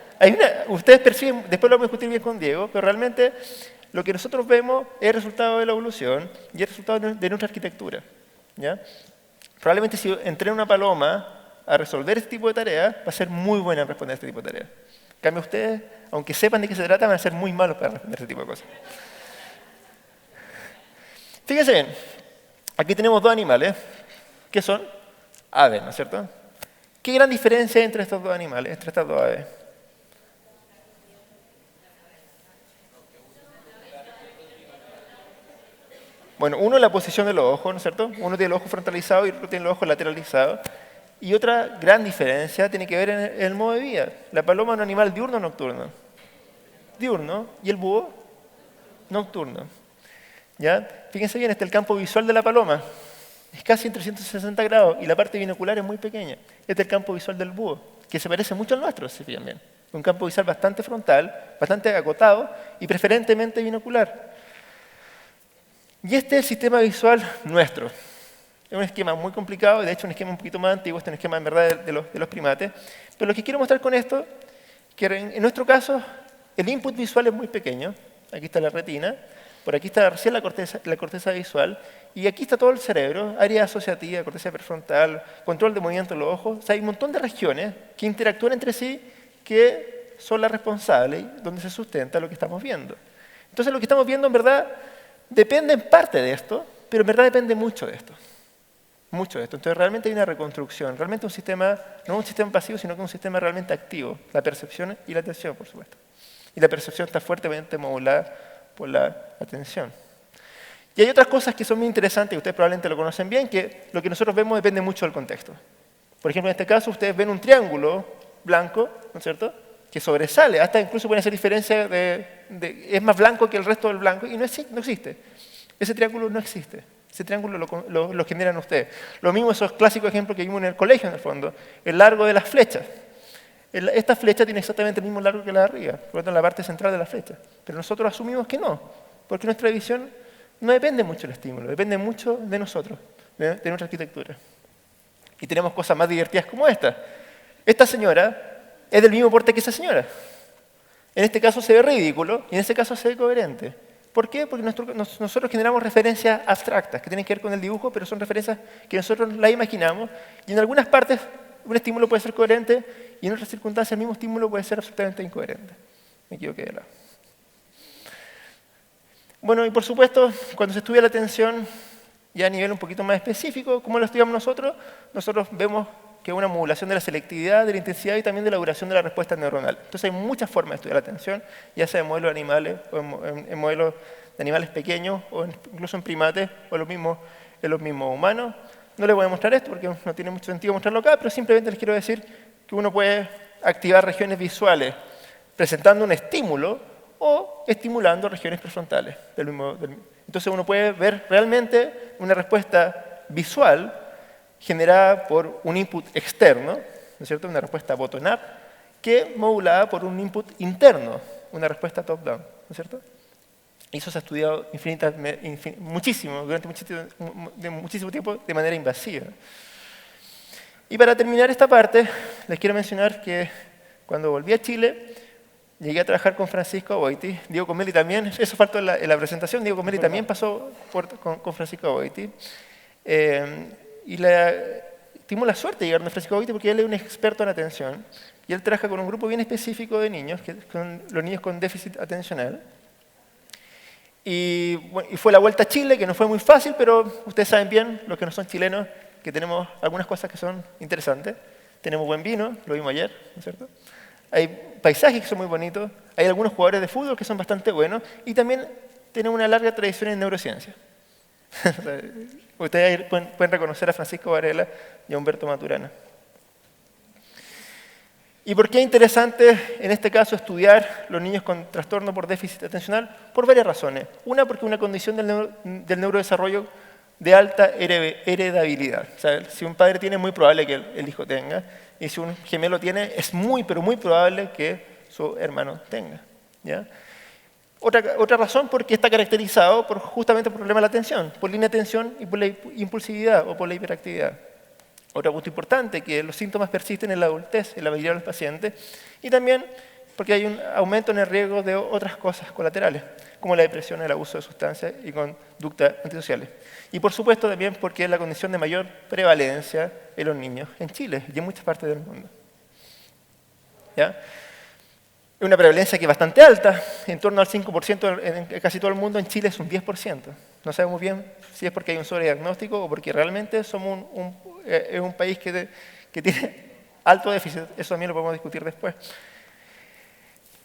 Ustedes perciben, después lo vamos a discutir bien con Diego, pero realmente lo que nosotros vemos es el resultado de la evolución y el resultado de nuestra arquitectura. ¿Ya? Probablemente si entreno una paloma a resolver este tipo de tareas, va a ser muy buena en responder este tipo de tareas. En cambio, ustedes, aunque sepan de qué se trata, van a ser muy malos para responder este tipo de cosas. Fíjense bien, aquí tenemos dos animales, que son aves, ¿no es cierto? ¿Qué gran diferencia hay entre estos dos animales, entre estas dos aves? Bueno, uno es la posición de los ojos, ¿no es cierto? Uno tiene el ojo frontalizado y otro tiene los ojos lateralizados. Y otra gran diferencia tiene que ver en el modo de vida. La paloma es un animal diurno o nocturno. Diurno. ¿Y el búho? Nocturno. ¿Ya? Fíjense bien, este es el campo visual de la paloma. Es casi en 360 grados y la parte binocular es muy pequeña. Este es el campo visual del búho, que se parece mucho al nuestro, si fijan bien. Un campo visual bastante frontal, bastante acotado y preferentemente binocular. Y este es el sistema visual nuestro. Es un esquema muy complicado, de hecho un esquema un poquito más antiguo, este es un esquema en verdad de los primates. Pero lo que quiero mostrar con esto, que en nuestro caso el input visual es muy pequeño. Aquí está la retina, por aquí está recién la corteza visual, y aquí está todo el cerebro, área asociativa, corteza prefrontal, control de movimiento de los ojos. O sea, hay un montón de regiones que interactúan entre sí, que son las responsables, donde se sustenta lo que estamos viendo. Entonces lo que estamos viendo en verdad depende en parte de esto, pero en verdad depende mucho de esto. Mucho de esto. Entonces realmente hay una reconstrucción, realmente un sistema, no un sistema pasivo, sino que un sistema realmente activo, la percepción y la atención, por supuesto. Y la percepción está fuertemente modulada por la atención. Y hay otras cosas que son muy interesantes, y ustedes probablemente lo conocen bien, que lo que nosotros vemos depende mucho del contexto. Por ejemplo, en este caso ustedes ven un triángulo blanco, ¿no es cierto?, que sobresale, hasta incluso pueden hacer diferencia es más blanco que el resto del blanco, y no existe. Ese triángulo no existe. Ese triángulo lo generan ustedes. Lo mismo esos clásicos ejemplos que vimos en el colegio, en el fondo. El largo de las flechas. Esta flecha tiene exactamente el mismo largo que la de arriba, por lo tanto en la parte central de la flecha. Pero nosotros asumimos que no, porque nuestra visión no depende mucho del estímulo, depende mucho de nosotros, de nuestra arquitectura. Y tenemos cosas más divertidas como esta. Esta señora es del mismo porte que esa señora. En este caso se ve ridículo y en este caso se ve coherente. ¿Por qué? Porque nosotros generamos referencias abstractas que tienen que ver con el dibujo, pero son referencias que nosotros las imaginamos y en algunas partes un estímulo puede ser coherente y en otras circunstancias el mismo estímulo puede ser absolutamente incoherente. Me equivoqué de lado. Bueno, y por supuesto, cuando se estudia la atención, ya a nivel un poquito más específico, ¿cómo lo estudiamos nosotros? Nosotros vemos que es una modulación de la selectividad, de la intensidad y también de la duración de la respuesta neuronal. Entonces hay muchas formas de estudiar la atención, ya sea en modelos de animales o en modelos de animales pequeños o incluso en primates o en los mismos humanos. No les voy a mostrar esto porque no tiene mucho sentido mostrarlo acá, pero simplemente les quiero decir que uno puede activar regiones visuales presentando un estímulo o estimulando regiones prefrontales. Entonces uno puede ver realmente una respuesta visual generada por un input externo, ¿no es cierto?, una respuesta bottom-up, que modulada por un input interno, una respuesta top-down, ¿no es cierto? Y eso se ha estudiado muchísimo, durante muchísimo tiempo, de manera invasiva. Y para terminar esta parte, les quiero mencionar que cuando volví a Chile, llegué a trabajar con Francisco Aboiti, Diego Comelli también, eso faltó en la presentación, Diego Comelli también pasó con Francisco Aboiti. Y tuvimos la suerte de llegar a Francisco Aboiti porque él es un experto en atención y él trabaja con un grupo bien específico de niños, que son los niños con déficit atencional. Y fue la vuelta a Chile, que no fue muy fácil, pero ustedes saben bien, los que no son chilenos, que tenemos algunas cosas que son interesantes. Tenemos buen vino, lo vimos ayer, ¿no es cierto? Hay paisajes que son muy bonitos, hay algunos jugadores de fútbol que son bastante buenos y también tenemos una larga tradición en neurociencia. Ustedes pueden reconocer a Francisco Varela y a Humberto Maturana. ¿Y por qué es interesante en este caso estudiar los niños con trastorno por déficit atencional? Por varias razones. Una, porque es una condición del neurodesarrollo de alta heredabilidad. O sea, si un padre tiene, es muy probable que el hijo tenga. Y si un gemelo tiene, es muy, pero muy probable que su hermano tenga. ¿Ya? Otra razón, porque está caracterizado justamente por problemas de la atención, por la inatención y por la impulsividad o por la hiperactividad. Otro punto importante, que los síntomas persisten en la adultez, en la mayoría de los pacientes, y también porque hay un aumento en el riesgo de otras cosas colaterales, como la depresión, el abuso de sustancias y conductas antisociales. Y por supuesto también porque es la condición de mayor prevalencia en los niños en Chile y en muchas partes del mundo. ¿Ya? Es una prevalencia que es bastante alta, en torno al 5% en casi todo el mundo. En Chile es un 10%. No sabemos bien si es porque hay un sobrediagnóstico o porque realmente somos un país que tiene alto déficit. Eso también lo podemos discutir después.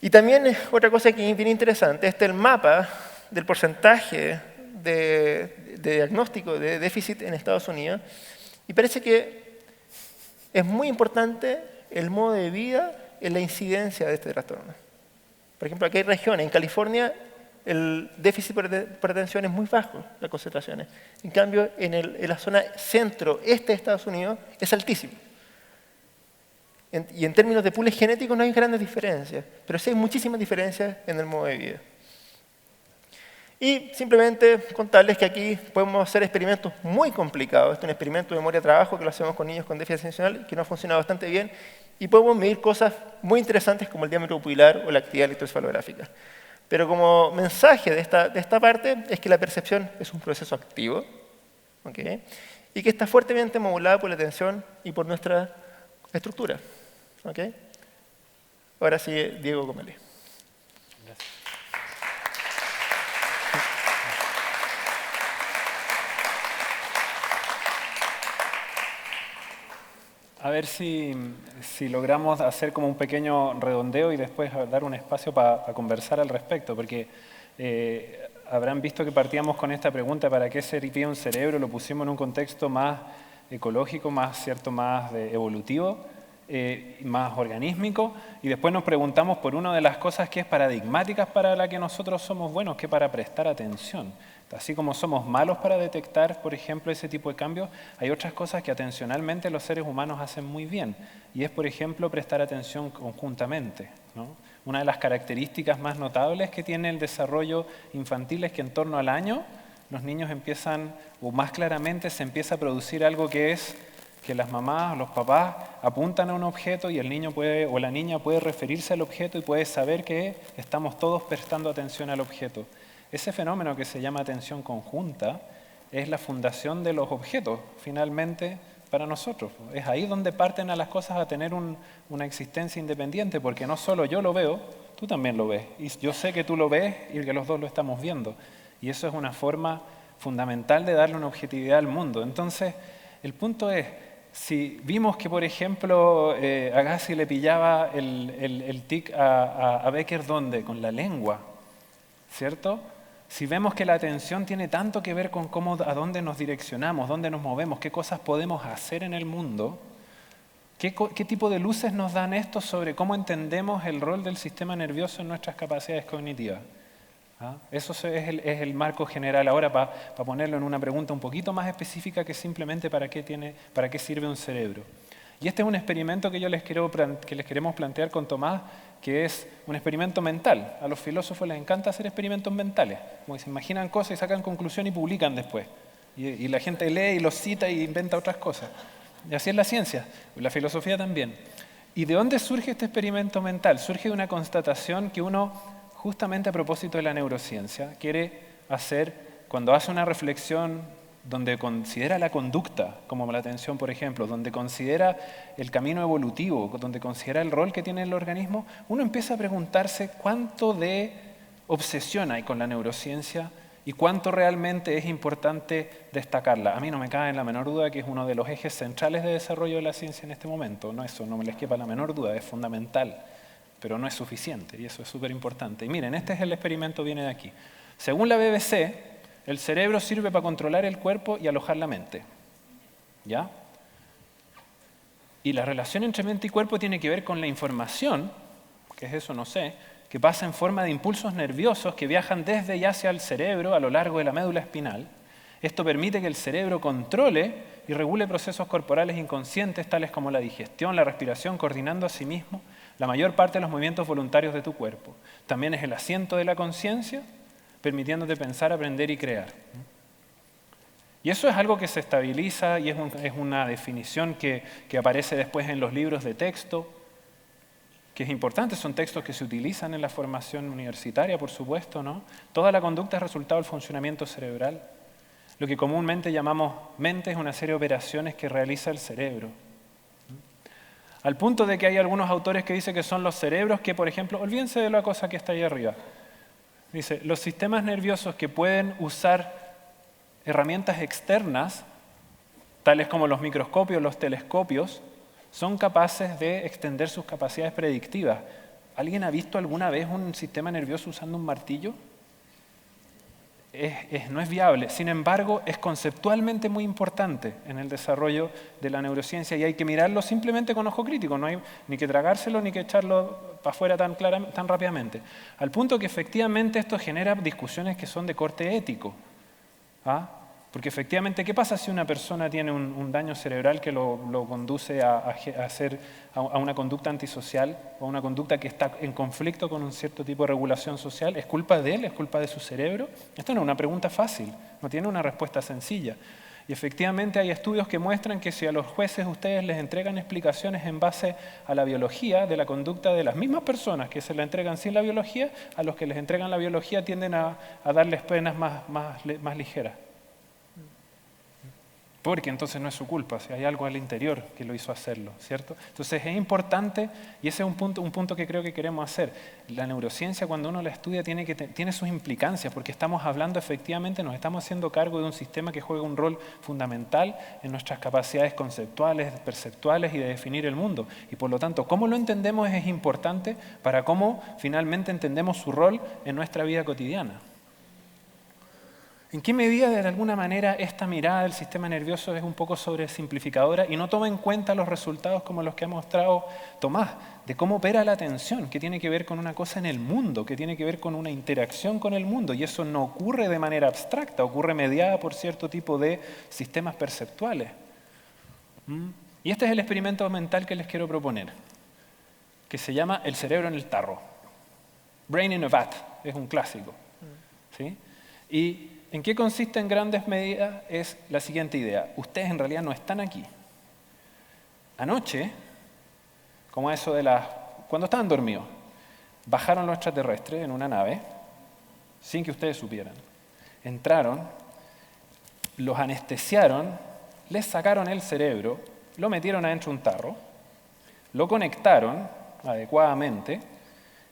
Y también otra cosa que es bien interesante, este es el mapa del porcentaje de diagnóstico de déficit en Estados Unidos. Y parece que es muy importante el modo de vida en la incidencia de este trastorno. Por ejemplo, aquí hay regiones, en California el déficit por atención es muy bajo, las concentraciones. En cambio, en la zona centro-este de Estados Unidos es altísimo. Y en términos de pools genéticos no hay grandes diferencias, pero sí hay muchísimas diferencias en el modo de vida. Y simplemente contarles que aquí podemos hacer experimentos muy complicados. Este es un experimento de memoria-trabajo que lo hacemos con niños con déficit atencional, que nos ha funcionado bastante bien, y podemos medir cosas muy interesantes como el diámetro pupilar o la actividad electroencefalográfica. Pero como mensaje de esta parte es que la percepción es un proceso activo, ¿okay? Y que está fuertemente modulada por la atención y por nuestra estructura. ¿Okay? Ahora sí, Diego Comelli. Gracias. A ver si logramos hacer como un pequeño redondeo y después dar un espacio para conversar al respecto, porque habrán visto que partíamos con esta pregunta: ¿para qué servía un cerebro? Lo pusimos en un contexto más ecológico, más evolutivo, más organísmico, y después nos preguntamos por una de las cosas que es paradigmáticas para la que nosotros somos buenos, que es para prestar atención. Así como somos malos para detectar, por ejemplo, ese tipo de cambios, hay otras cosas que atencionalmente los seres humanos hacen muy bien, y es, por ejemplo, prestar atención conjuntamente, ¿no? Una de las características más notables que tiene el desarrollo infantil es que en torno al año los niños empiezan, o más claramente se empieza a producir algo que es que las mamás o los papás apuntan a un objeto y el niño o la niña puede referirse al objeto y puede saber que estamos todos prestando atención al objeto. Ese fenómeno que se llama atención conjunta es la fundación de los objetos, finalmente, para nosotros. Es ahí donde parten a las cosas a tener una existencia independiente, porque no solo yo lo veo, tú también lo ves. Y yo sé que tú lo ves y que los dos lo estamos viendo. Y eso es una forma fundamental de darle una objetividad al mundo. Entonces, el punto es, si vimos que, por ejemplo, Agassi le pillaba el tic a Becker, ¿dónde? Con la lengua, ¿cierto? Si vemos que la atención tiene tanto que ver con a dónde nos direccionamos, dónde nos movemos, qué cosas podemos hacer en el mundo, ¿qué tipo de luces nos dan esto sobre cómo entendemos el rol del sistema nervioso en nuestras capacidades cognitivas? ¿Ah? Eso es el marco general. Ahora, para ponerlo en una pregunta un poquito más específica, que simplemente para qué sirve un cerebro. Y este es un experimento que les queremos plantear con Tomás, que es un experimento mental. A los filósofos les encanta hacer experimentos mentales, como que se imaginan cosas y sacan conclusiones y publican después. Y la gente lee y los cita y inventa otras cosas. Y así es la ciencia, la filosofía también. ¿Y de dónde surge este experimento mental? Surge de una constatación que uno, justamente a propósito de la neurociencia, quiere hacer cuando hace una reflexión donde considera la conducta, como la atención, por ejemplo, donde considera el camino evolutivo, donde considera el rol que tiene el organismo, uno empieza a preguntarse cuánto de obsesión hay con la neurociencia y cuánto realmente es importante destacarla. A mí no me cabe en la menor duda que es uno de los ejes centrales de desarrollo de la ciencia en este momento. No, eso no me les quepa la menor duda, es fundamental, pero no es suficiente, y eso es súper importante. Y miren, este es el experimento, viene de aquí. Según la BBC, el cerebro sirve para controlar el cuerpo y alojar la mente. ¿Ya? Y la relación entre mente y cuerpo tiene que ver con la información, ¿qué es eso? No sé, que pasa en forma de impulsos nerviosos que viajan desde y hacia el cerebro a lo largo de la médula espinal. Esto permite que el cerebro controle y regule procesos corporales inconscientes tales como la digestión, la respiración, coordinando a sí mismo la mayor parte de los movimientos voluntarios de tu cuerpo. También es el asiento de la conciencia, permitiéndote pensar, aprender y crear. Y eso es algo que se estabiliza y es una definición que aparece después en los libros de texto, que es importante, son textos que se utilizan en la formación universitaria, por supuesto, ¿no? Toda la conducta es resultado del funcionamiento cerebral. Lo que comúnmente llamamos mente es una serie de operaciones que realiza el cerebro. Al punto de que hay algunos autores que dicen que son los cerebros que, por ejemplo, olvídense de la cosa que está ahí arriba. Dice, los sistemas nerviosos que pueden usar herramientas externas, tales como los microscopios, los telescopios, son capaces de extender sus capacidades predictivas. ¿Alguien ha visto alguna vez un sistema nervioso usando un martillo? No es viable. Sin embargo, es conceptualmente muy importante en el desarrollo de la neurociencia y hay que mirarlo simplemente con ojo crítico. No hay ni que tragárselo ni que echarlo para afuera tan rápidamente. Al punto que efectivamente esto genera discusiones que son de corte ético. ¿Ah? Porque efectivamente, ¿qué pasa si una persona tiene un daño cerebral que lo conduce a una conducta antisocial o a una conducta que está en conflicto con un cierto tipo de regulación social? ¿Es culpa de él? ¿Es culpa de su cerebro? Esto no es una pregunta fácil, no tiene una respuesta sencilla. Y efectivamente hay estudios que muestran que si a los jueces ustedes les entregan explicaciones en base a la biología de la conducta de las mismas personas que se la entregan sin la biología, a los que les entregan la biología tienden a darles penas más ligeras. Porque entonces no es su culpa, si hay algo al interior que lo hizo hacerlo, ¿cierto? Entonces es importante, y ese es un punto que creo que queremos hacer. La neurociencia, cuando uno la estudia, tiene sus implicancias, porque estamos hablando efectivamente, nos estamos haciendo cargo de un sistema que juega un rol fundamental en nuestras capacidades conceptuales, perceptuales y de definir el mundo. Y por lo tanto, cómo lo entendemos es importante para cómo finalmente entendemos su rol en nuestra vida cotidiana. ¿En qué medida, de alguna manera, esta mirada del sistema nervioso es un poco sobresimplificadora y no toma en cuenta los resultados como los que ha mostrado Tomás, de cómo opera la atención, que tiene que ver con una cosa en el mundo, que tiene que ver con una interacción con el mundo, y eso no ocurre de manera abstracta, ocurre mediada por cierto tipo de sistemas perceptuales? Y este es el experimento mental que les quiero proponer, que se llama el cerebro en el tarro. Brain in a vat, es un clásico. ¿Sí? Y ¿en qué consiste en grandes medidas? Es la siguiente idea. Ustedes en realidad no están aquí. Anoche, como eso cuando estaban dormidos, bajaron los extraterrestres en una nave, sin que ustedes supieran. Entraron, los anestesiaron, les sacaron el cerebro, lo metieron adentro de un tarro, lo conectaron adecuadamente,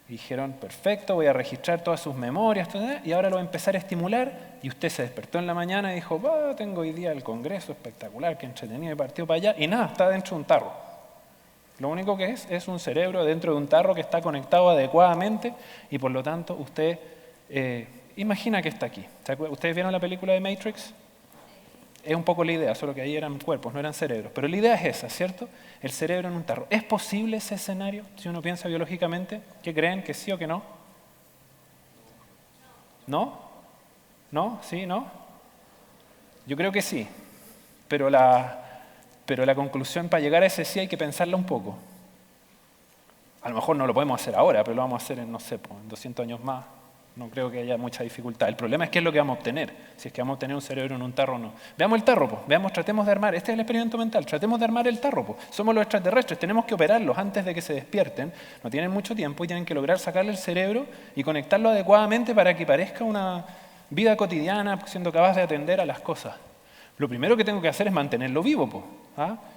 y dijeron, perfecto, voy a registrar todas sus memorias, y ahora lo voy a empezar a estimular. Y usted se despertó en la mañana y dijo, tengo hoy día el congreso espectacular, qué entretenido, y partió para allá. Y nada, está dentro de un tarro. Lo único que es un cerebro dentro de un tarro que está conectado adecuadamente y por lo tanto usted imagina que está aquí. ¿Ustedes vieron la película de Matrix? Es un poco la idea, solo que ahí eran cuerpos, no eran cerebros. Pero la idea es esa, ¿cierto? El cerebro en un tarro. ¿Es posible ese escenario si uno piensa biológicamente? ¿Qué creen? ¿Que sí o que no? ¿No? ¿No? ¿Sí? ¿No? Yo creo que sí. Pero la conclusión para llegar a ese sí hay que pensarla un poco. A lo mejor no lo podemos hacer ahora, pero lo vamos a hacer en, no sé, en 200 años más. No creo que haya mucha dificultad. El problema es qué es lo que vamos a obtener, si es que vamos a obtener un cerebro en un tarro o no. Veamos el tarro, tratemos de armar, este es el experimento mental, tratemos de armar el tarro. Somos los extraterrestres, tenemos que operarlos antes de que se despierten, no tienen mucho tiempo y tienen que lograr sacarle el cerebro y conectarlo adecuadamente para que parezca una vida cotidiana, siendo capaz de atender a las cosas. Lo primero que tengo que hacer es mantenerlo vivo.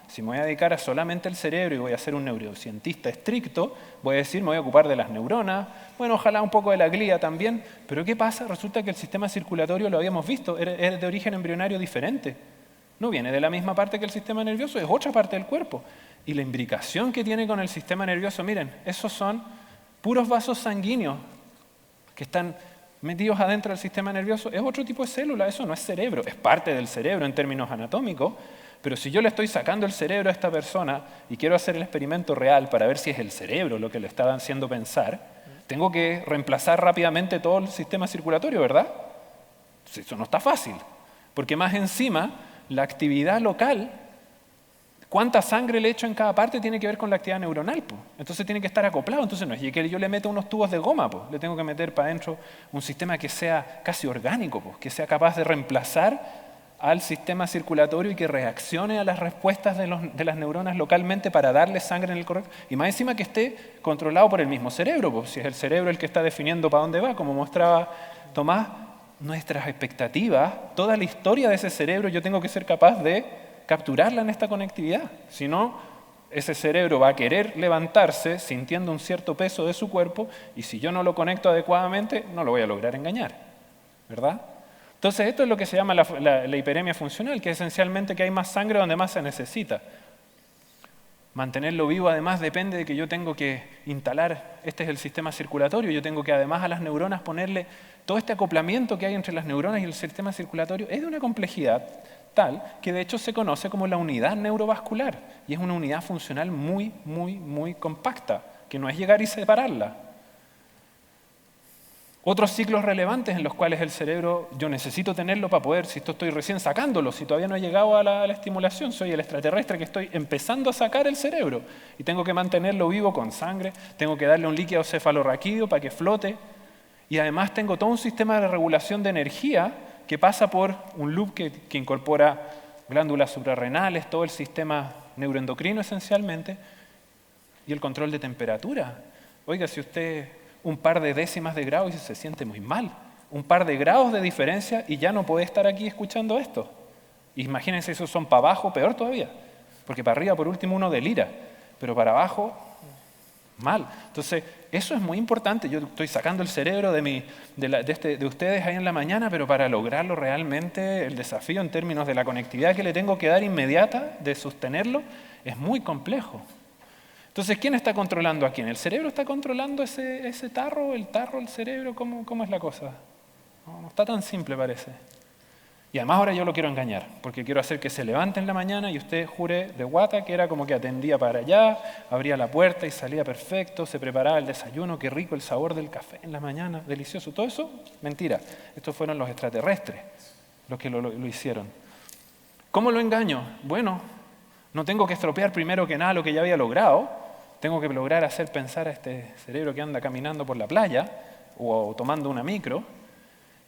Si me voy a dedicar a solamente el cerebro y voy a ser un neurocientista estricto, voy a decir, me voy a ocupar de las neuronas, bueno, ojalá un poco de la glía también, pero ¿qué pasa? Resulta que el sistema circulatorio, lo habíamos visto, es de origen embrionario diferente. No viene de la misma parte que el sistema nervioso, es otra parte del cuerpo. Y la imbricación que tiene con el sistema nervioso, miren, esos son puros vasos sanguíneos que están metidos adentro del sistema nervioso, es otro tipo de célula, eso no es cerebro, es parte del cerebro en términos anatómicos, Pero si yo le estoy sacando el cerebro a esta persona y quiero hacer el experimento real para ver si es el cerebro lo que le está haciendo pensar, tengo que reemplazar rápidamente todo el sistema circulatorio, ¿verdad? Eso no está fácil, porque más encima la actividad local, cuánta sangre le echo en cada parte tiene que ver con la actividad neuronal, po. Entonces tiene que estar acoplado. Entonces no es que yo le meto unos tubos de goma, po. Le tengo que meter para adentro un sistema que sea casi orgánico, po, que sea capaz de reemplazar al sistema circulatorio y que reaccione a las respuestas de las neuronas localmente para darle sangre en el correcto. Y más encima que esté controlado por el mismo cerebro, po. Si es el cerebro el que está definiendo para dónde va, como mostraba Tomás, nuestras expectativas, toda la historia de ese cerebro yo tengo que ser capaz de capturarla en esta conectividad. Si no, ese cerebro va a querer levantarse sintiendo un cierto peso de su cuerpo y si yo no lo conecto adecuadamente, no lo voy a lograr engañar, ¿verdad? Entonces esto es lo que se llama la hiperemia funcional, que es esencialmente que hay más sangre donde más se necesita. Mantenerlo vivo además depende de que yo tengo que instalar, este es el sistema circulatorio, yo tengo que además a las neuronas ponerle todo este acoplamiento que hay entre las neuronas y el sistema circulatorio, es de una complejidad tal que de hecho se conoce como la unidad neurovascular y es una unidad funcional muy, muy, muy compacta, que no es llegar y separarla. Otros ciclos relevantes en los cuales el cerebro, yo necesito tenerlo para poder, si estoy recién sacándolo, si todavía no he llegado a la estimulación, soy el extraterrestre que estoy empezando a sacar el cerebro y tengo que mantenerlo vivo con sangre, tengo que darle un líquido cefalorraquídeo para que flote y además tengo todo un sistema de regulación de energía que pasa por un loop que incorpora glándulas suprarrenales, todo el sistema neuroendocrino esencialmente y el control de temperatura. Oiga, si usted un par de décimas de grado y se siente muy mal. Un par de grados de diferencia y ya no puede estar aquí escuchando esto. Imagínense, esos son para abajo, peor todavía. Porque para arriba, por último, uno delira. Pero para abajo, mal. Entonces, eso es muy importante. Yo estoy sacando el cerebro de ustedes ahí en la mañana, pero para lograrlo realmente, el desafío en términos de la conectividad que le tengo que dar inmediata, de sostenerlo, es muy complejo. Entonces, ¿quién está controlando a quién? ¿El cerebro está controlando ese tarro? ¿El tarro, el cerebro? ¿Cómo es la cosa? No está tan simple, parece. Y además ahora yo lo quiero engañar, porque quiero hacer que se levante en la mañana y usted jure de guata que era como que atendía para allá, abría la puerta y salía perfecto, se preparaba el desayuno, qué rico el sabor del café en la mañana, delicioso. Todo eso, mentira. Estos fueron los extraterrestres los que lo hicieron. ¿Cómo lo engaño? Bueno, no tengo que estropear primero que nada lo que ya había logrado. Tengo que lograr hacer pensar a este cerebro que anda caminando por la playa o tomando una micro.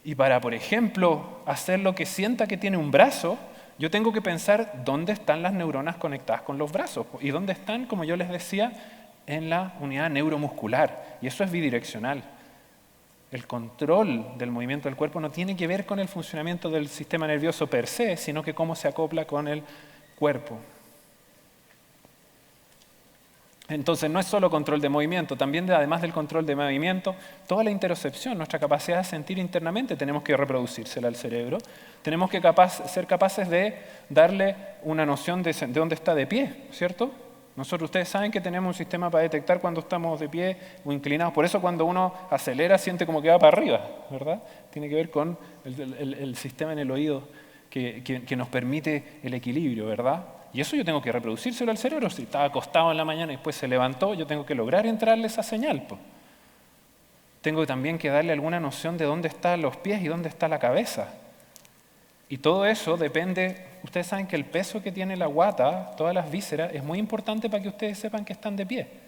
Y para, por ejemplo, hacer lo que sienta que tiene un brazo, yo tengo que pensar dónde están las neuronas conectadas con los brazos. Y dónde están, como yo les decía, en la unidad neuromuscular. Y eso es bidireccional. El control del movimiento del cuerpo no tiene que ver con el funcionamiento del sistema nervioso per se, sino que cómo se acopla con el cuerpo. Entonces no es solo control de movimiento, también además del control de movimiento, toda la interocepción, nuestra capacidad de sentir internamente, tenemos que reproducírsela al cerebro, tenemos que ser capaces de darle una noción de dónde está de pie, ¿cierto? Ustedes saben que tenemos un sistema para detectar cuando estamos de pie o inclinados, por eso cuando uno acelera siente como que va para arriba, ¿verdad? Tiene que ver con el sistema en el oído que nos permite el equilibrio, ¿verdad? Y eso yo tengo que reproducírselo al cerebro. Si estaba acostado en la mañana y después se levantó, yo tengo que lograr entrarle esa señal. Tengo también que darle alguna noción de dónde están los pies y dónde está la cabeza. Y todo eso depende, ustedes saben que el peso que tiene la guata, todas las vísceras, es muy importante para que ustedes sepan que están de pie.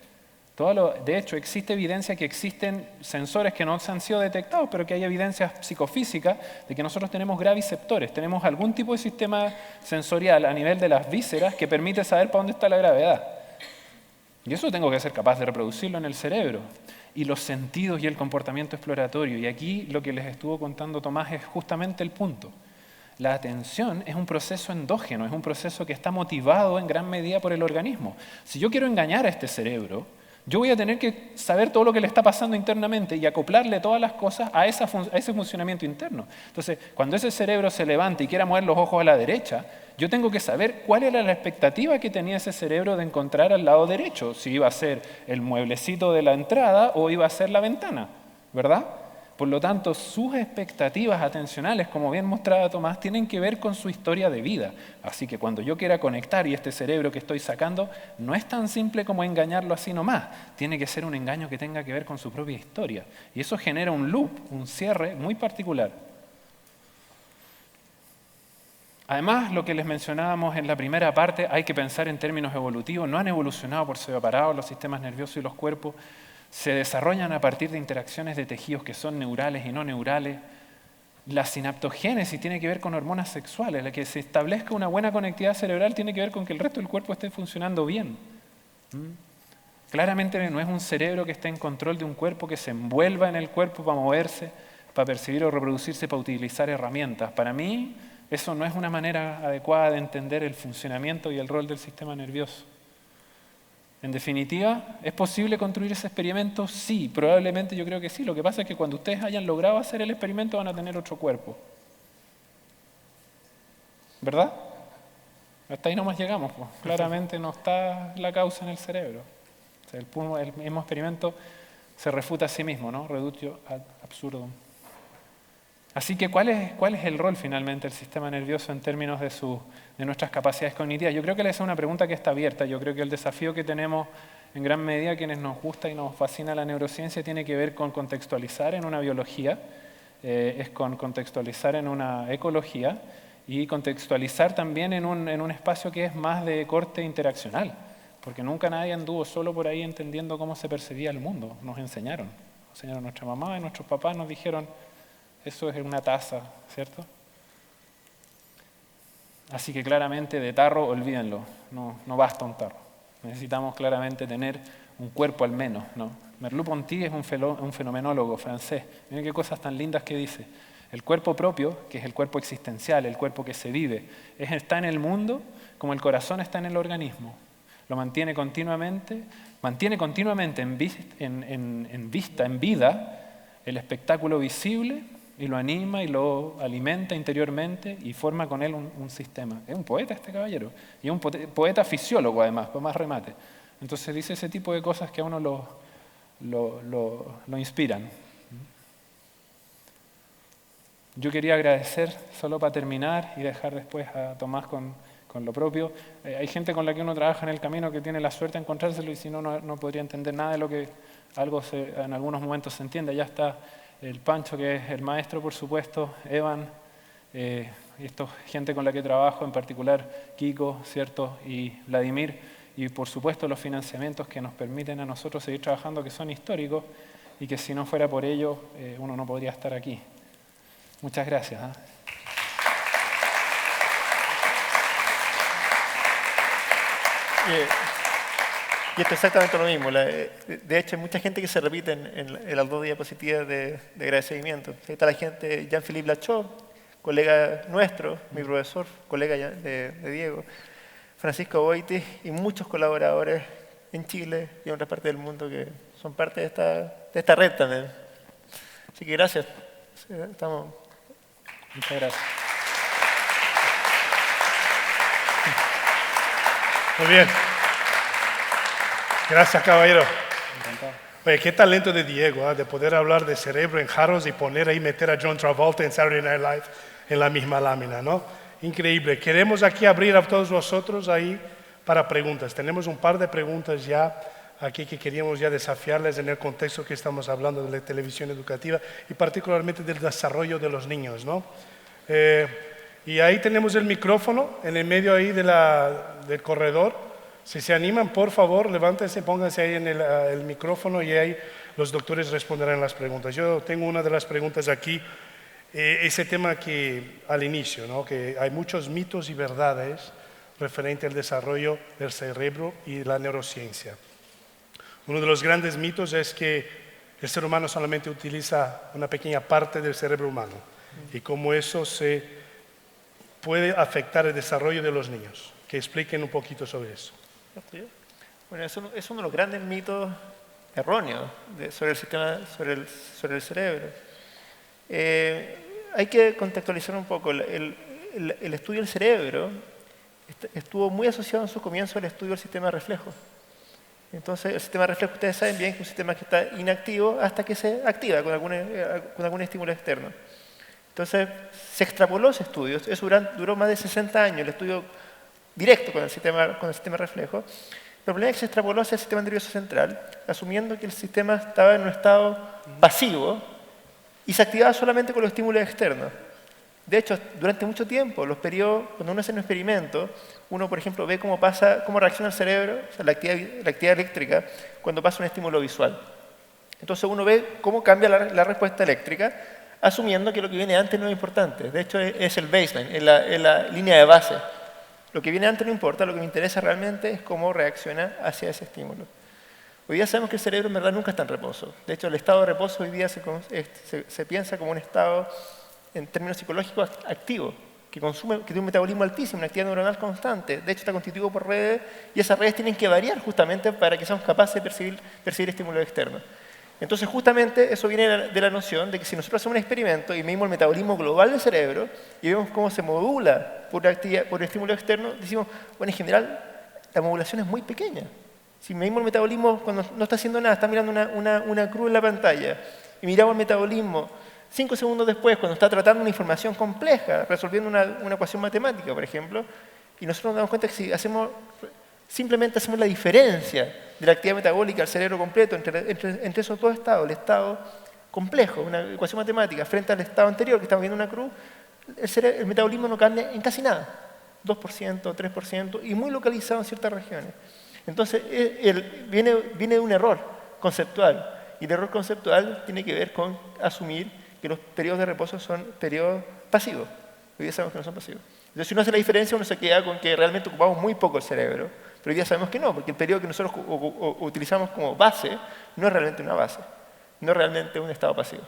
De hecho, existe evidencia que existen sensores que no se han sido detectados, pero que hay evidencia psicofísica de que nosotros tenemos graviceptores, tenemos algún tipo de sistema sensorial a nivel de las vísceras que permite saber para dónde está la gravedad. Y eso tengo que ser capaz de reproducirlo en el cerebro. Y los sentidos y el comportamiento exploratorio. Y aquí lo que les estuvo contando Tomás es justamente el punto. La atención es un proceso endógeno, es un proceso que está motivado en gran medida por el organismo. Si yo quiero engañar a este cerebro, yo voy a tener que saber todo lo que le está pasando internamente y acoplarle todas las cosas a ese funcionamiento interno. Entonces, cuando ese cerebro se levanta y quiera mover los ojos a la derecha, yo tengo que saber cuál era la expectativa que tenía ese cerebro de encontrar al lado derecho, si iba a ser el mueblecito de la entrada o iba a ser la ventana, ¿verdad? Por lo tanto, sus expectativas atencionales, como bien mostraba Tomás, tienen que ver con su historia de vida. Así que cuando yo quiera conectar y este cerebro que estoy sacando, no es tan simple como engañarlo así nomás. Tiene que ser un engaño que tenga que ver con su propia historia. Y eso genera un loop, un cierre muy particular. Además, lo que les mencionábamos en la primera parte, hay que pensar en términos evolutivos. No han evolucionado por separado los sistemas nerviosos y los cuerpos. Se desarrollan a partir de interacciones de tejidos que son neurales y no neurales. La sinaptogénesis tiene que ver con hormonas sexuales. La que se establezca una buena conectividad cerebral tiene que ver con que el resto del cuerpo esté funcionando bien. Claramente no es un cerebro que esté en control de un cuerpo que se envuelva en el cuerpo para moverse, para percibir o reproducirse, para utilizar herramientas. Para mí, eso no es una manera adecuada de entender el funcionamiento y el rol del sistema nervioso. En definitiva, ¿es posible construir ese experimento? Sí, probablemente yo creo que sí. Lo que pasa es que cuando ustedes hayan logrado hacer el experimento van a tener otro cuerpo. ¿Verdad? Hasta ahí nomás llegamos. Pues. Claramente no está la causa en el cerebro. O sea, el mismo experimento se refuta a sí mismo, ¿no? Reductio ad absurdum. Así que, ¿cuál es el rol finalmente del sistema nervioso en términos de nuestras capacidades cognitivas? Yo creo que esa es una pregunta que está abierta. Yo creo que el desafío que tenemos en gran medida quienes nos gusta y nos fascina la neurociencia tiene que ver con contextualizar en una biología, es con contextualizar en una ecología y contextualizar también en un espacio que es más de corte interaccional, porque nunca nadie anduvo solo por ahí entendiendo cómo se percibía el mundo. Nos enseñaron nuestra mamá y nuestros papás nos dijeron eso es una taza, ¿cierto? Así que claramente de tarro, olvídenlo, no basta un tarro. Necesitamos claramente tener un cuerpo al menos, ¿no? Merleau-Ponty es un fenomenólogo francés. Miren qué cosas tan lindas que dice. El cuerpo propio, que es el cuerpo existencial, el cuerpo que se vive, está en el mundo como el corazón está en el organismo. Lo mantiene continuamente en vida, el espectáculo visible, y lo anima y lo alimenta interiormente y forma con él un sistema. Es un poeta este caballero, y es un poeta fisiólogo además, por más remate. Entonces dice ese tipo de cosas que a uno lo inspiran. Yo quería agradecer, solo para terminar y dejar después a Tomás con lo propio. Hay gente con la que uno trabaja en el camino que tiene la suerte de encontrárselo y si no, no podría entender nada de lo que en algunos momentos se entiende. Ya está el Pancho, que es el maestro, por supuesto, Evan, gente con la que trabajo, en particular Kiko, ¿cierto? Y Vladimir, y por supuesto los financiamientos que nos permiten a nosotros seguir trabajando, que son históricos, y que si no fuera por ello, uno no podría estar aquí. Muchas gracias. Y esto es exactamente lo mismo. De hecho, hay mucha gente que se repite en las dos diapositivas de agradecimiento. Ahí está la gente, Jean-Philippe Lachaud, colega nuestro, mi profesor, colega de Diego, Francisco Boitis y muchos colaboradores en Chile y en otras partes del mundo que son parte de esta red también. Así que gracias. Muchas gracias. Muy bien. Gracias, caballero. Encantado. Oye, qué talento de Diego, de poder hablar de cerebro en jarros y poner ahí, meter a John Travolta en Saturday Night Live en la misma lámina, ¿no? Increíble. Queremos aquí abrir a todos vosotros ahí para preguntas. Tenemos un par de preguntas ya aquí que queríamos ya desafiarles en el contexto que estamos hablando de la televisión educativa y particularmente del desarrollo de los niños, ¿no? Y ahí tenemos el micrófono en el medio ahí del corredor. Si se animan, por favor, levántense, pónganse ahí en el micrófono y ahí los doctores responderán las preguntas. Yo tengo una de las preguntas aquí, ese tema que al inicio, ¿no? Que hay muchos mitos y verdades referente al desarrollo del cerebro y la neurociencia. Uno de los grandes mitos es que el ser humano solamente utiliza una pequeña parte del cerebro humano y cómo eso se puede afectar el desarrollo de los niños. Que expliquen un poquito sobre eso. Bueno, es uno de los grandes mitos erróneos sobre el sistema, sobre el cerebro. Hay que contextualizar un poco. El estudio del cerebro estuvo muy asociado en su comienzo al estudio del sistema de reflejos. Entonces, el sistema de reflejo, ustedes saben bien que es un sistema que está inactivo hasta que se activa con algún estímulo externo. Entonces, se extrapoló ese estudio. Eso duró más de 60 años, el estudio directo con el sistema de reflejo. El problema es que se extrapoló hacia el sistema nervioso central, asumiendo que el sistema estaba en un estado pasivo y se activaba solamente con los estímulos externos. De hecho, durante mucho tiempo, los periodos, cuando uno hace un experimento, uno, por ejemplo, ve cómo reacciona el cerebro, o sea, la actividad eléctrica, cuando pasa un estímulo visual. Entonces uno ve cómo cambia la respuesta eléctrica, asumiendo que lo que viene antes no es importante. De hecho, es el baseline, es la línea de base. Lo que viene antes no importa, lo que me interesa realmente es cómo reacciona hacia ese estímulo. Hoy día sabemos que el cerebro en verdad nunca está en reposo. De hecho, el estado de reposo hoy día se piensa como un estado, en términos psicológicos, activo, que tiene un metabolismo altísimo, una actividad neuronal constante. De hecho, está constituido por redes, y esas redes tienen que variar justamente para que seamos capaces de percibir estímulos externos. Entonces, justamente, eso viene de la noción de que si nosotros hacemos un experimento y medimos el metabolismo global del cerebro y vemos cómo se modula por estímulo externo, decimos, bueno, en general, la modulación es muy pequeña. Si medimos el metabolismo cuando no está haciendo nada, está mirando una cruz en la pantalla, y miramos el metabolismo 5 segundos después, cuando está tratando una información compleja, resolviendo una ecuación matemática, por ejemplo, y nosotros nos damos cuenta que si simplemente hacemos la diferencia de la actividad metabólica del cerebro completo entre esos dos estados, el estado complejo, una ecuación matemática, frente al estado anterior que estamos viendo una cruz, el metabolismo no cambia en casi nada, 2%, 3%, y muy localizado en ciertas regiones. Entonces, viene de un error conceptual, y el error conceptual tiene que ver con asumir que los periodos de reposo son periodos pasivos. Hoy día sabemos que no son pasivos. Entonces, si uno hace la diferencia, uno se queda con que realmente ocupamos muy poco el cerebro, pero hoy día sabemos que no, porque el periodo que nosotros utilizamos como base no es realmente una base, no es realmente un estado pasivo.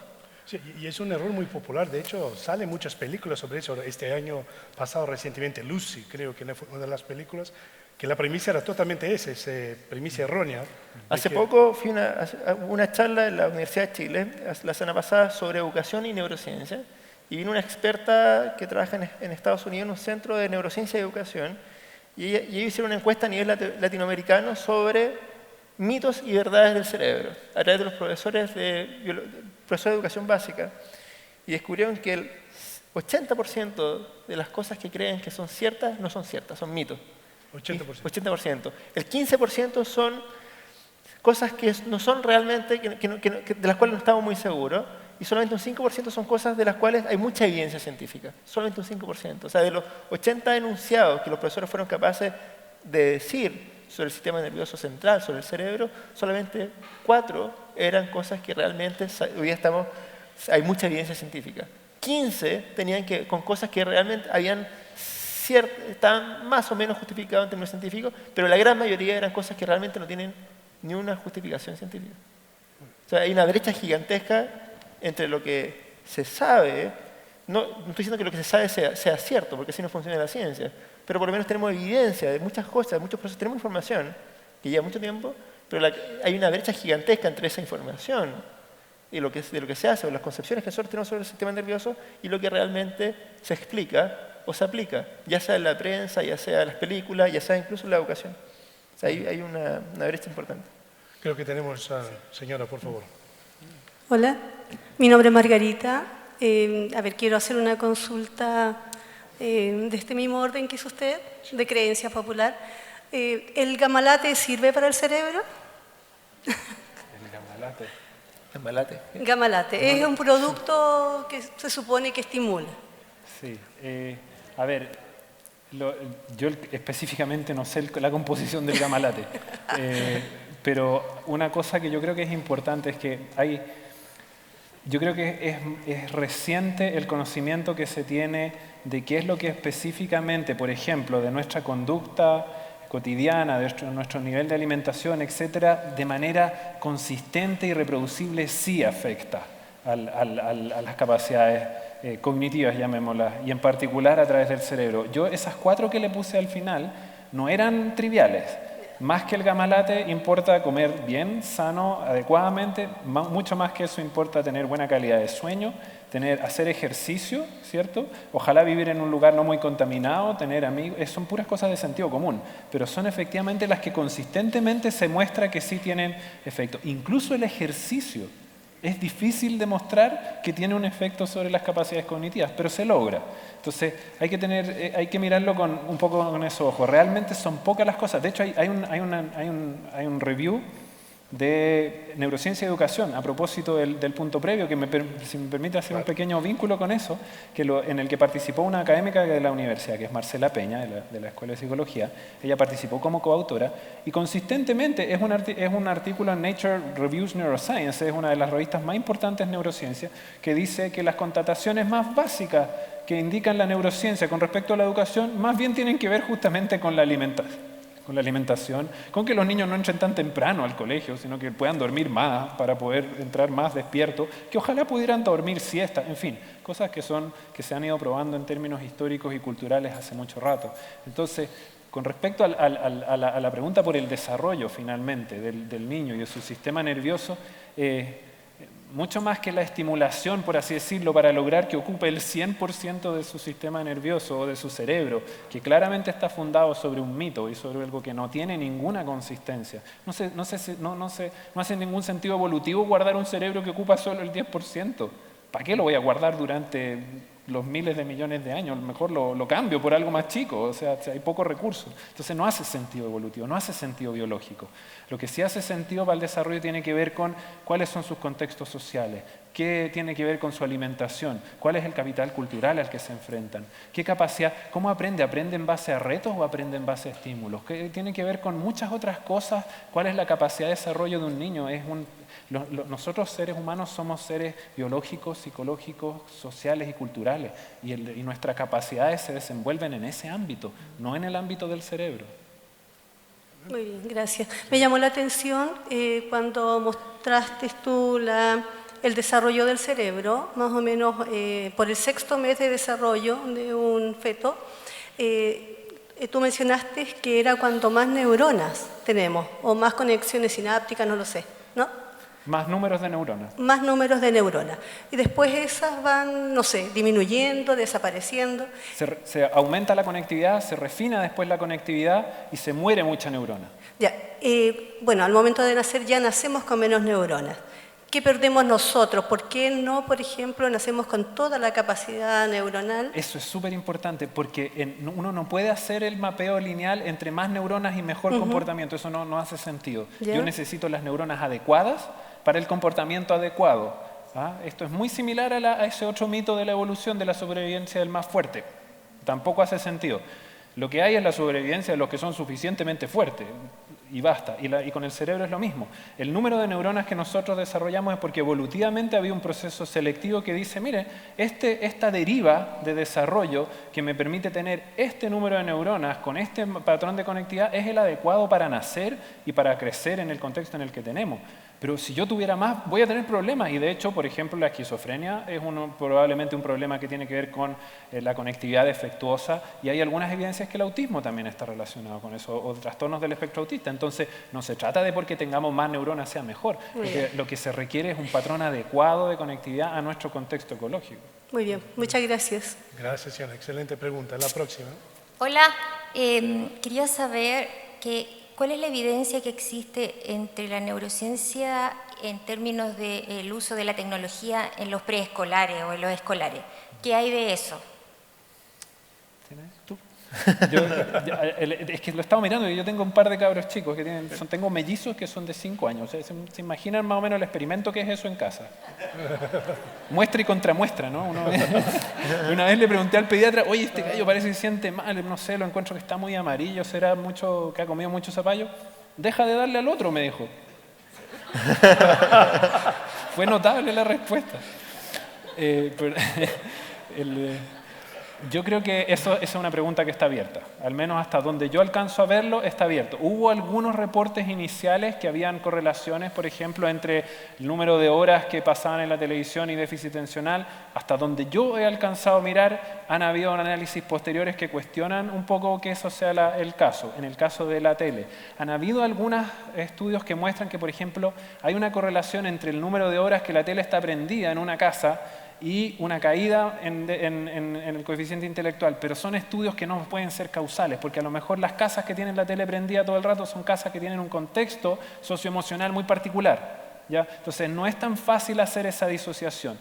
Sí, y es un error muy popular. De hecho, salen muchas películas sobre eso. Este año pasado, recientemente, Lucy, creo que fue una de las películas, que la premisa era totalmente esa premisa errónea. Hace poco fui a una charla en la Universidad de Chile, la semana pasada, sobre educación y neurociencia, y vino una experta que trabaja en Estados Unidos en un centro de neurociencia y educación, y ellos hicieron una encuesta a nivel latinoamericano sobre mitos y verdades del cerebro, a través de los profesores de educación básica, y descubrieron que el 80% de las cosas que creen que son ciertas no son ciertas, son mitos. 80%. 80%. El 15% son cosas que no son realmente, de las cuales no estamos muy seguros, y solamente un 5% son cosas de las cuales hay mucha evidencia científica. Solamente un 5%. O sea, de los 80 enunciados que los profesores fueron capaces de decir sobre el sistema nervioso central, sobre el cerebro, solamente 4 eran cosas que realmente hoy día hay mucha evidencia científica. 15 tenían que con cosas que realmente estaban más o menos justificadas en términos científicos, pero la gran mayoría eran cosas que realmente no tienen ni una justificación científica. O sea, hay una brecha gigantesca entre lo que se sabe, no estoy diciendo que lo que se sabe sea cierto, porque así no funciona la ciencia, pero por lo menos tenemos evidencia de muchas cosas, de muchos procesos, tenemos información que lleva mucho tiempo, pero hay una brecha gigantesca entre esa información y de lo que se hace, o las concepciones que nosotros tenemos sobre el sistema nervioso y lo que realmente se explica o se aplica, ya sea en la prensa, ya sea en las películas, ya sea incluso en la educación. O sea, hay una brecha importante. Creo que tenemos a señora, por favor. Hola, mi nombre es Margarita. Quiero hacer una consulta de este mismo orden que hizo usted, de creencia popular. ¿El gamalate sirve para el cerebro? El gamalate. Gamalate. Gamalate. Es un producto que se supone que estimula. Sí. A ver, yo específicamente no sé la composición del gamalate, pero una cosa que yo creo que es importante es que yo creo que es reciente el conocimiento que se tiene de qué es lo que específicamente, por ejemplo, de nuestra conducta cotidiana, de nuestro nivel de alimentación, etcétera, de manera consistente y reproducible sí afecta a las capacidades cognitivas, llamémoslas, y en particular a través del cerebro. Yo esas 4 que le puse al final no eran triviales. más que el gamalate importa comer bien, sano, adecuadamente, mucho más que eso importa tener buena calidad de sueño, hacer ejercicio, ¿cierto? Ojalá vivir en un lugar no muy contaminado, tener amigos, son puras cosas de sentido común, pero son efectivamente las que consistentemente se muestra que sí tienen efecto. Incluso el ejercicio es difícil demostrar que tiene un efecto sobre las capacidades cognitivas, pero se logra. Entonces hay que mirarlo un poco con esos ojos. Realmente son pocas las cosas. De hecho hay un review de neurociencia y educación a propósito del punto previo, que si me permite hacer un pequeño vínculo con eso, en el que participó una académica de la universidad, que es Marcela Peña, de la Escuela de Psicología. Ella participó como coautora y consistentemente es un artículo en Nature Reviews Neuroscience, es una de las revistas más importantes de neurociencia, que dice que las constataciones más básicas que indican la neurociencia con respecto a la educación más bien tienen que ver justamente con la alimentación, con que los niños no entren tan temprano al colegio, sino que puedan dormir más para poder entrar más despiertos, que ojalá pudieran dormir siesta, en fin, cosas que se han ido probando en términos históricos y culturales hace mucho rato. Entonces, con respecto a la pregunta por el desarrollo finalmente del niño y de su sistema nervioso, mucho más que la estimulación, por así decirlo, para lograr que ocupe el 100% de su sistema nervioso o de su cerebro, que claramente está fundado sobre un mito y sobre algo que no tiene ninguna consistencia. No hace ningún sentido evolutivo guardar un cerebro que ocupa solo el 10%. ¿Para qué lo voy a guardar durante los miles de millones de años? A lo mejor lo cambio por algo más chico, o sea, hay pocos recursos. Entonces no hace sentido evolutivo, no hace sentido biológico. Lo que sí hace sentido para el desarrollo tiene que ver con cuáles son sus contextos sociales, qué tiene que ver con su alimentación, cuál es el capital cultural al que se enfrentan, qué capacidad, cómo aprende en base a retos o aprende en base a estímulos, que tiene que ver con muchas otras cosas, cuál es la capacidad de desarrollo de un niño. Nosotros seres humanos somos seres biológicos, psicológicos, sociales y culturales, y nuestras capacidades se desenvuelven en ese ámbito, no en el ámbito del cerebro. Muy bien, gracias. Me llamó la atención cuando mostraste tú el desarrollo del cerebro, más o menos por el 6º mes de desarrollo de un feto. Tú mencionaste que era cuando más neuronas tenemos, o más conexiones sinápticas, no lo sé, ¿no? Más números de neuronas. Más números de neuronas. Y después esas van, no sé, disminuyendo, desapareciendo. Se aumenta la conectividad, se refina después la conectividad y se muere mucha neurona. Ya, bueno, al momento de nacer ya nacemos con menos neuronas. ¿Qué perdemos nosotros? ¿Por qué no, por ejemplo, nacemos con toda la capacidad neuronal? Eso es súper importante porque uno no puede hacer el mapeo lineal entre más neuronas y mejor comportamiento. Eso no hace sentido. ¿Ya? Yo necesito las neuronas adecuadas para el comportamiento adecuado. Esto es muy similar a ese otro mito de la evolución de la sobrevivencia del más fuerte. Tampoco hace sentido. Lo que hay es la sobrevivencia de los que son suficientemente fuertes y basta. Y con el cerebro es lo mismo. El número de neuronas que nosotros desarrollamos es porque evolutivamente había un proceso selectivo que dice, mire, esta deriva de desarrollo que me permite tener este número de neuronas con este patrón de conectividad es el adecuado para nacer y para crecer en el contexto en el que tenemos. Pero si yo tuviera más, voy a tener problemas. Y de hecho, por ejemplo, la esquizofrenia es probablemente un problema que tiene que ver con la conectividad defectuosa. Y hay algunas evidencias que el autismo también está relacionado con eso, o trastornos del espectro autista. Entonces, no se trata de porque tengamos más neuronas sea mejor. Lo que se requiere es un patrón adecuado de conectividad a nuestro contexto ecológico. Muy bien, muchas gracias. Gracias, Yana. Excelente pregunta. La próxima. Hola, quería saber ¿cuál es la evidencia que existe entre la neurociencia en términos del uso de la tecnología en los preescolares o en los escolares? ¿Qué hay de eso? ¿Tienes tú? Es que lo he estado mirando y yo tengo un par de cabros chicos que tengo mellizos que son de 5 años. O sea, se imaginan más o menos el experimento que es eso en casa. Muestra y contramuestra, ¿no? Una vez le pregunté al pediatra, oye, este gallo parece que se siente mal, no sé, lo encuentro que está muy amarillo, será que ha comido mucho zapallo. Deja de darle al otro, me dijo. Fue notable la respuesta. Yo creo que esa es una pregunta que está abierta. Al menos hasta donde yo alcanzo a verlo, está abierto. Hubo algunos reportes iniciales que habían correlaciones, por ejemplo, entre el número de horas que pasaban en la televisión y déficit atencional. Hasta donde yo he alcanzado a mirar, han habido análisis posteriores que cuestionan un poco que eso sea el caso. En el caso de la tele, han habido algunos estudios que muestran que, por ejemplo, hay una correlación entre el número de horas que la tele está prendida en una casa y una caída en el coeficiente intelectual, pero son estudios que no pueden ser causales, porque a lo mejor las casas que tienen la tele prendida todo el rato son casas que tienen un contexto socioemocional muy particular, ¿ya? Entonces no es tan fácil hacer esa disociación.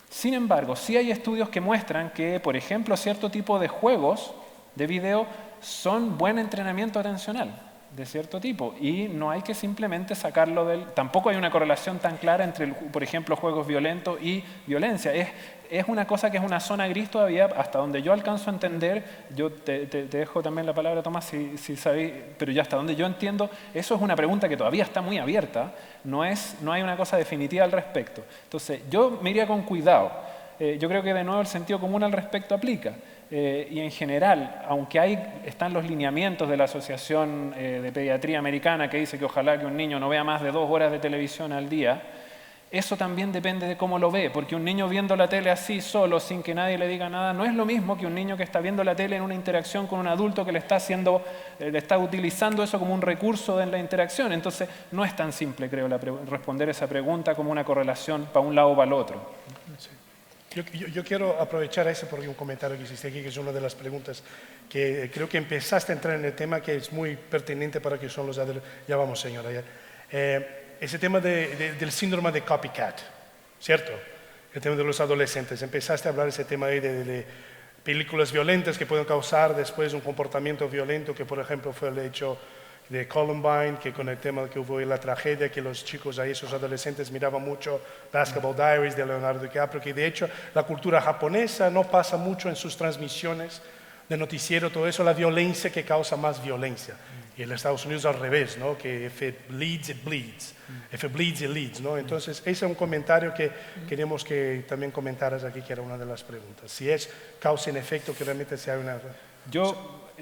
Sin embargo, sí hay estudios que muestran que, por ejemplo, cierto tipo de juegos de video son buen entrenamiento atencional, de cierto tipo, y no hay que simplemente sacarlo del... Tampoco hay una correlación tan clara entre, por ejemplo, juegos violentos y violencia. Es una cosa que es una zona gris todavía, hasta donde yo alcanzo a entender. Yo te dejo también la palabra, Tomás, si sabéis, pero ya hasta donde yo entiendo, eso es una pregunta que todavía está muy abierta, no hay una cosa definitiva al respecto. Entonces, yo me iría con cuidado. Yo creo que de nuevo el sentido común al respecto aplica. Y en general, aunque están los lineamientos de la Asociación de Pediatría Americana que dice que ojalá que un niño no vea más de 2 horas de televisión al día, eso también depende de cómo lo ve, porque un niño viendo la tele así solo, sin que nadie le diga nada, no es lo mismo que un niño que está viendo la tele en una interacción con un adulto que le está utilizando eso como un recurso en la interacción. Entonces, no es tan simple, creo, responder esa pregunta como una correlación para un lado o para el otro. Sí. Yo quiero aprovechar ese porque un comentario que hiciste aquí, que es una de las preguntas que creo que empezaste a entrar en el tema, que es muy pertinente para que son los adultos. Ya vamos, señora. Ese tema del síndrome de copycat, ¿cierto? El tema de los adolescentes. Empezaste a hablar de ese tema ahí de películas violentas que pueden causar después un comportamiento violento, que por ejemplo fue el hecho de Columbine, que con el tema que hubo en la tragedia, que los chicos ahí, esos adolescentes, miraban mucho Basketball Diaries de Leonardo DiCaprio, que de hecho la cultura japonesa no pasa mucho en sus transmisiones de noticiero, todo eso, la violencia que causa más violencia. Y en Estados Unidos al revés, ¿no? Que if it bleeds, it bleeds. If it bleeds, it leads, ¿no? Entonces, ese es un comentario que queremos que también comentaras aquí, que era una de las preguntas. Si es causa en efecto, que realmente sea una...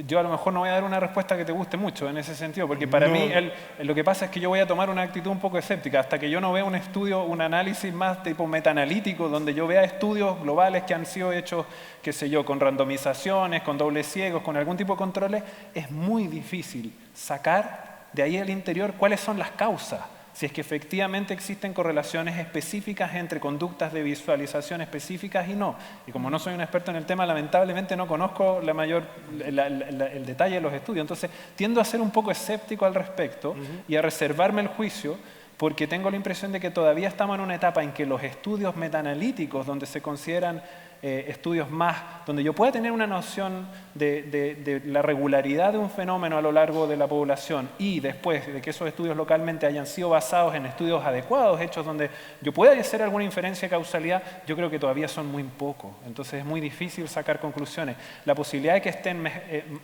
Yo a lo mejor no voy a dar una respuesta que te guste mucho en ese sentido, porque para mí lo que pasa es que yo voy a tomar una actitud un poco escéptica hasta que yo no vea un estudio, un análisis más tipo metaanalítico, donde yo vea estudios globales que han sido hechos, qué sé yo, con randomizaciones, con dobles ciegos, con algún tipo de controles. Es muy difícil sacar de ahí al interior cuáles son las causas, si es que efectivamente existen correlaciones específicas entre conductas de visualización específicas y no. Y como no soy un experto en el tema, lamentablemente no conozco el detalle de los estudios. Entonces, tiendo a ser un poco escéptico al respecto y a reservarme el juicio, porque tengo la impresión de que todavía estamos en una etapa en que los estudios metaanalíticos, donde se consideran estudios más, donde yo pueda tener una noción de la regularidad de un fenómeno a lo largo de la población y después de que esos estudios localmente hayan sido basados en estudios adecuados, hechos donde yo pueda hacer alguna inferencia de causalidad, yo creo que todavía son muy pocos. Entonces es muy difícil sacar conclusiones. La posibilidad de que estén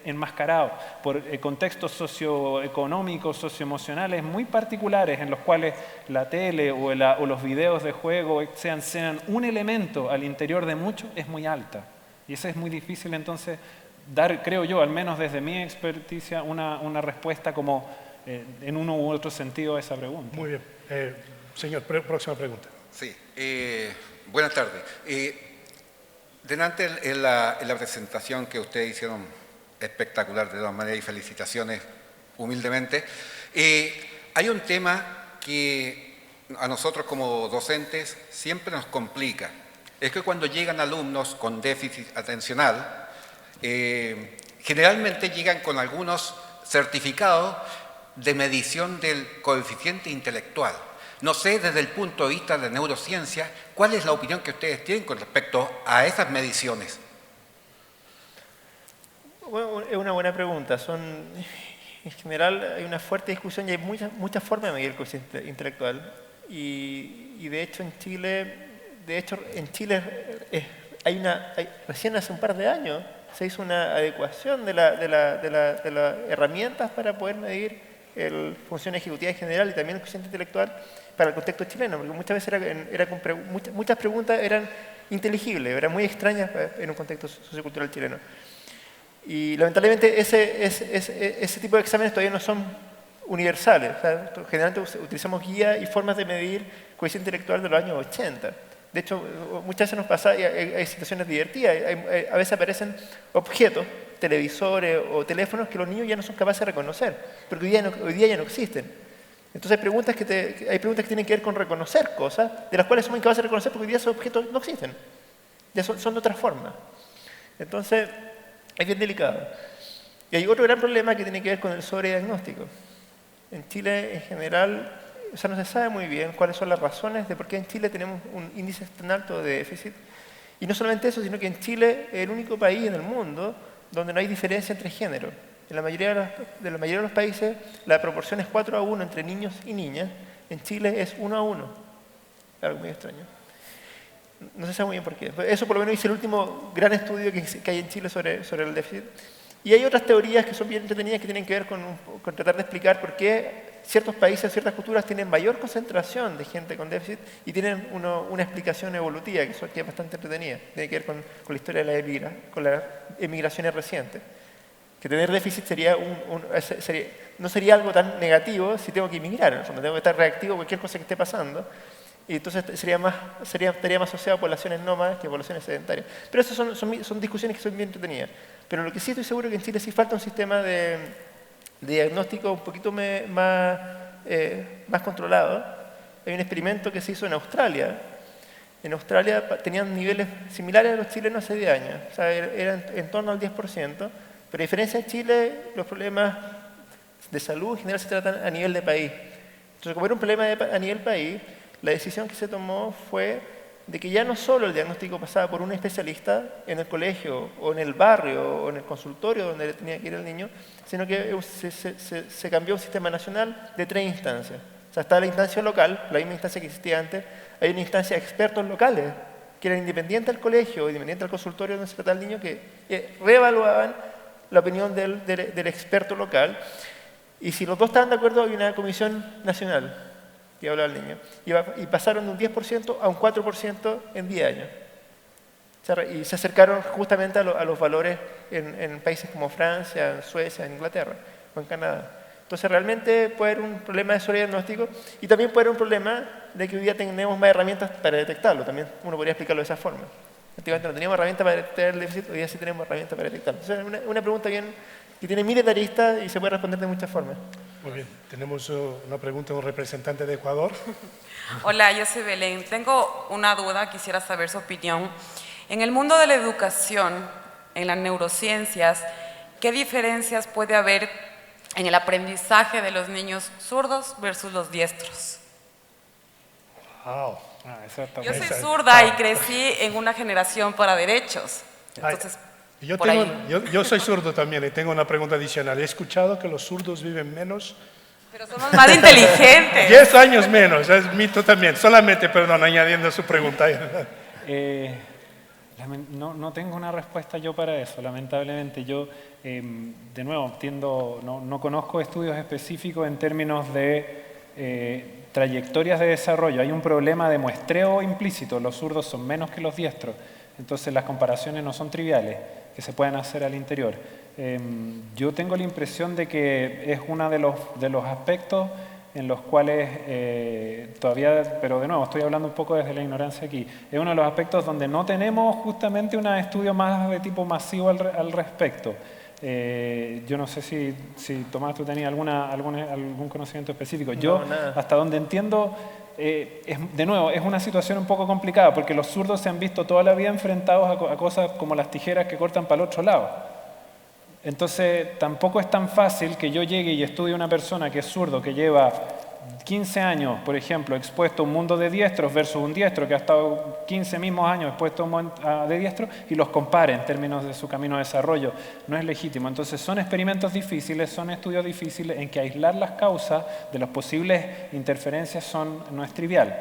enmascarados por contextos socioeconómicos, socioemocionales muy particulares en los cuales la tele o los videos de juego sean un elemento al interior de muchos, es muy alta. Y eso es muy difícil entonces dar, creo yo, al menos desde mi experticia, una respuesta como en uno u otro sentido a esa pregunta. Muy bien. Señor, próxima pregunta. Sí, buenas tardes. Delante en la presentación que ustedes hicieron espectacular de todas maneras y felicitaciones humildemente, hay un tema que a nosotros como docentes siempre nos complica. Es que cuando llegan alumnos con déficit atencional, generalmente llegan con algunos certificados de medición del coeficiente intelectual. No sé, desde el punto de vista de la neurociencia, ¿cuál es la opinión que ustedes tienen con respecto a esas mediciones? Bueno, es una buena pregunta. En general hay una fuerte discusión y hay muchas formas de medir el coeficiente intelectual. Y de hecho en Chile recién hace un par de años se hizo una adecuación de las herramientas para poder medir función ejecutiva en general y también el coeficiente intelectual para el contexto chileno, porque muchas veces muchas preguntas eran inteligible, era muy extraña en un contexto sociocultural chileno. Y lamentablemente ese tipo de exámenes todavía no son universales. O sea, generalmente utilizamos guías y formas de medir coeficiente intelectual de los años 80. De hecho, muchas veces nos pasa, y hay situaciones divertidas, a veces aparecen objetos, televisores o teléfonos que los niños ya no son capaces de reconocer, porque hoy día ya no existen. Entonces hay preguntas que tienen que ver con reconocer cosas, de las cuales somos incapaces de reconocer porque hoy día esos objetos no existen. Ya son de otra forma. Entonces, es bien delicado. Y hay otro gran problema que tiene que ver con el sobrediagnóstico. En Chile, en general, o sea, no se sabe muy bien cuáles son las razones de por qué en Chile tenemos un índice tan alto de déficit. Y no solamente eso, sino que en Chile es el único país en el mundo donde no hay diferencia entre géneros. En la mayoría de los países, la proporción es 4:1 entre niños y niñas. En Chile es 1:1. Algo muy extraño. No se sabe muy bien por qué. Eso por lo menos hice el último gran estudio que hay en Chile sobre el déficit. Y hay otras teorías que son bien entretenidas que tienen que ver con tratar de explicar por qué ciertos países, ciertas culturas tienen mayor concentración de gente con déficit y tienen una explicación evolutiva que es bastante entretenida. Tiene que ver con la historia de con las emigraciones recientes. Que tener déficit no sería algo tan negativo si tengo que emigrar. En el fondo, tengo que estar reactivo a cualquier cosa que esté pasando. Y entonces estaría más asociado a poblaciones nómadas que a poblaciones sedentarias. Pero esas son discusiones que son bien entretenidas. Pero lo que sí estoy seguro es que en Chile sí falta un sistema de diagnóstico un poquito más controlado. Hay un experimento que se hizo en Australia. En Australia tenían niveles similares a los chilenos hace 10 años. O sea, eran en torno al 10%. Pero a diferencia de Chile, los problemas de salud en general se tratan a nivel de país. Entonces, como era un problema a nivel país, la decisión que se tomó fue de que ya no solo el diagnóstico pasaba por un especialista en el colegio o en el barrio o en el consultorio donde tenía que ir el niño, sino que se cambió un sistema nacional de 3 instancias. O sea, está la instancia local, la misma instancia que existía antes, hay una instancia de expertos locales que eran independientes del colegio, independientes del consultorio donde se trataba el niño, que reevaluaban la opinión del experto local, y si los dos estaban de acuerdo, había una comisión nacional que hablaba al niño, y pasaron de un 10% a un 4% en 10 años. Y se acercaron justamente a los valores en países como Francia, en Suecia, en Inglaterra o en Canadá. Entonces realmente puede haber un problema de sobrediagnóstico y también puede haber un problema de que hoy día tenemos más herramientas para detectarlo. También uno podría explicarlo de esa forma. Antiguamente no teníamos herramientas para detectar el déficit, hoy día sí tenemos herramientas para detectarlo. Entonces es una pregunta que tiene miles de aristas y se puede responder de muchas formas. Muy bien, tenemos una pregunta de un representante de Ecuador. Hola, yo soy Belén. Tengo una duda, quisiera saber su opinión. En el mundo de la educación, en las neurociencias, ¿qué diferencias puede haber en el aprendizaje de los niños zurdos versus los diestros? Wow. Yo soy zurda y crecí en una generación para derechos. Entonces, yo soy zurdo también y tengo una pregunta adicional. He escuchado que los zurdos viven menos. Pero somos más inteligentes. 10 años menos, es mito también. Solamente, perdón, añadiendo su pregunta. No tengo una respuesta yo para eso, lamentablemente. Yo, de nuevo, no conozco estudios específicos en términos de trayectorias de desarrollo. Hay un problema de muestreo implícito. Los zurdos son menos que los diestros. Entonces las comparaciones no son triviales, que se pueden hacer al interior. Yo tengo la impresión de que es uno de los aspectos en los cuales todavía, pero de nuevo, estoy hablando un poco desde la ignorancia aquí, es uno de los aspectos donde no tenemos justamente un estudio más de tipo masivo al respecto. Yo no sé si Tomás, tú tenías algún conocimiento específico. Yo, hasta donde entiendo, de nuevo, es una situación un poco complicada porque los zurdos se han visto toda la vida enfrentados a cosas como las tijeras que cortan para el otro lado. Entonces, tampoco es tan fácil que yo llegue y estudie una persona que es zurdo, que lleva 15 años, por ejemplo, expuesto a un mundo de diestros versus un diestro que ha estado 15 mismos años expuesto a un mundo de diestros y los compare en términos de su camino de desarrollo. No es legítimo. Entonces, son experimentos difíciles, son estudios difíciles en que aislar las causas de las posibles interferencias no es trivial.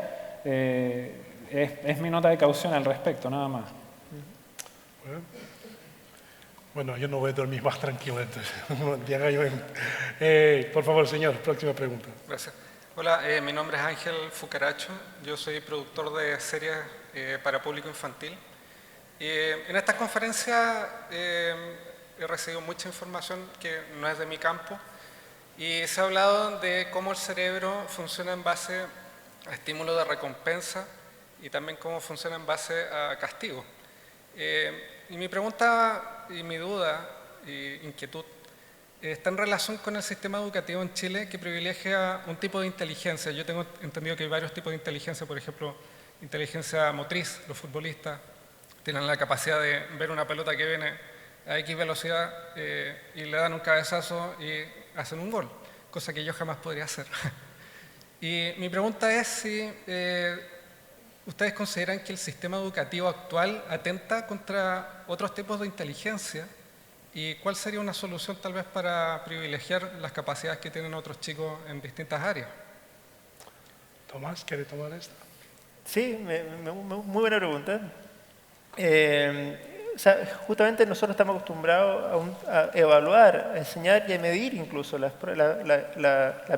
Es mi nota de caución al respecto, nada más. Bueno, yo no voy a dormir más tranquilo, entonces. Por favor, señor, próxima pregunta. Gracias. Hola, mi nombre es Ángel Fucaracho, yo soy productor de series para público infantil. En estas conferencias he recibido mucha información que no es de mi campo y se ha hablado de cómo el cerebro funciona en base a estímulo de recompensa y también cómo funciona en base a castigo. Y mi pregunta y mi duda e inquietud está en relación con el sistema educativo en Chile que privilegia un tipo de inteligencia. Yo tengo entendido que hay varios tipos de inteligencia, por ejemplo, inteligencia motriz. Los futbolistas tienen la capacidad de ver una pelota que viene a X velocidad y le dan un cabezazo y hacen un gol, cosa que yo jamás podría hacer. Y mi pregunta es si ustedes consideran que el sistema educativo actual atenta contra otros tipos de inteligencia. ¿Y cuál sería una solución tal vez para privilegiar las capacidades que tienen otros chicos en distintas áreas? Tomás, ¿quiere tomar esta? Sí, muy buena pregunta. O sea, justamente nosotros estamos acostumbrados a evaluar, a enseñar y a medir incluso la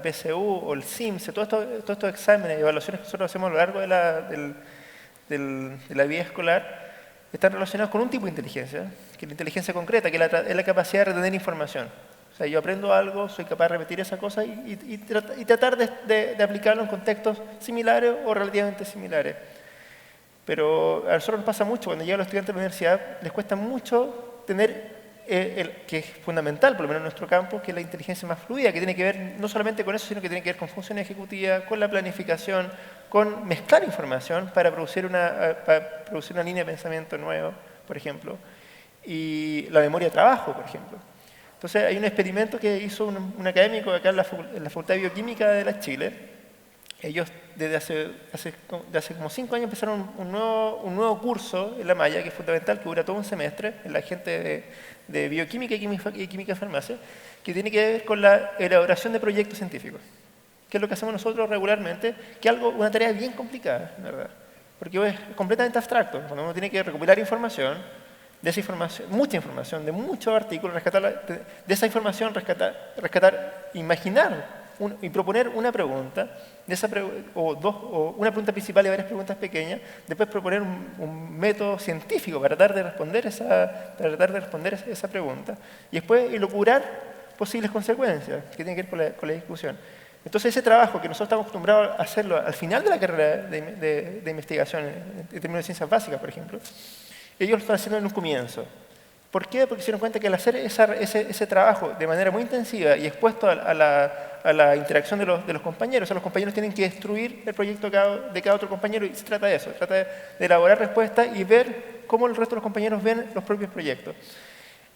PSU o el SIMS, todos estos exámenes y evaluaciones que nosotros hacemos a lo largo de la vida escolar, están relacionados con un tipo de inteligencia, que es la inteligencia concreta, que es la capacidad de retener información. O sea, yo aprendo algo, soy capaz de repetir esa cosa y tratar de aplicarlo en contextos similares o relativamente similares. Pero a nosotros nos pasa mucho, cuando llegan los estudiantes a la universidad, les cuesta mucho tener, que es fundamental, por lo menos en nuestro campo, que es la inteligencia más fluida, que tiene que ver no solamente con eso, sino que tiene que ver con funciones ejecutivas, con la planificación, con mezclar información para producir una línea de pensamiento nuevo, por ejemplo, y la memoria de trabajo, por ejemplo. Entonces hay un experimento que hizo un académico acá en la Facultad de Bioquímica de la Chile. Ellos desde hace como 5 años empezaron un nuevo curso en la malla, que es fundamental, que dura todo un semestre, en la gente de bioquímica y química de farmacia, que tiene que ver con la elaboración de proyectos científicos, que es lo que hacemos nosotros regularmente, que es una tarea bien complicada, ¿verdad? Porque es completamente abstracto, cuando uno tiene que recopilar información, de esa información, mucha información, de muchos artículos, de esa información imaginar y proponer una pregunta, o una pregunta principal y varias preguntas pequeñas, después proponer un método científico para tratar de responder esa pregunta, y después elucubrar posibles consecuencias que tienen que ver con la discusión. Entonces ese trabajo que nosotros estamos acostumbrados a hacerlo al final de la carrera de investigación, en términos de ciencias básicas, por ejemplo, ellos lo están haciendo en un comienzo. ¿Por qué? Porque se dieron cuenta que al hacer ese trabajo de manera muy intensiva y expuesto a la interacción de los compañeros, o sea, los compañeros tienen que destruir el proyecto de cada otro compañero, y se trata de eso, se trata de elaborar respuestas y ver cómo el resto de los compañeros ven los propios proyectos.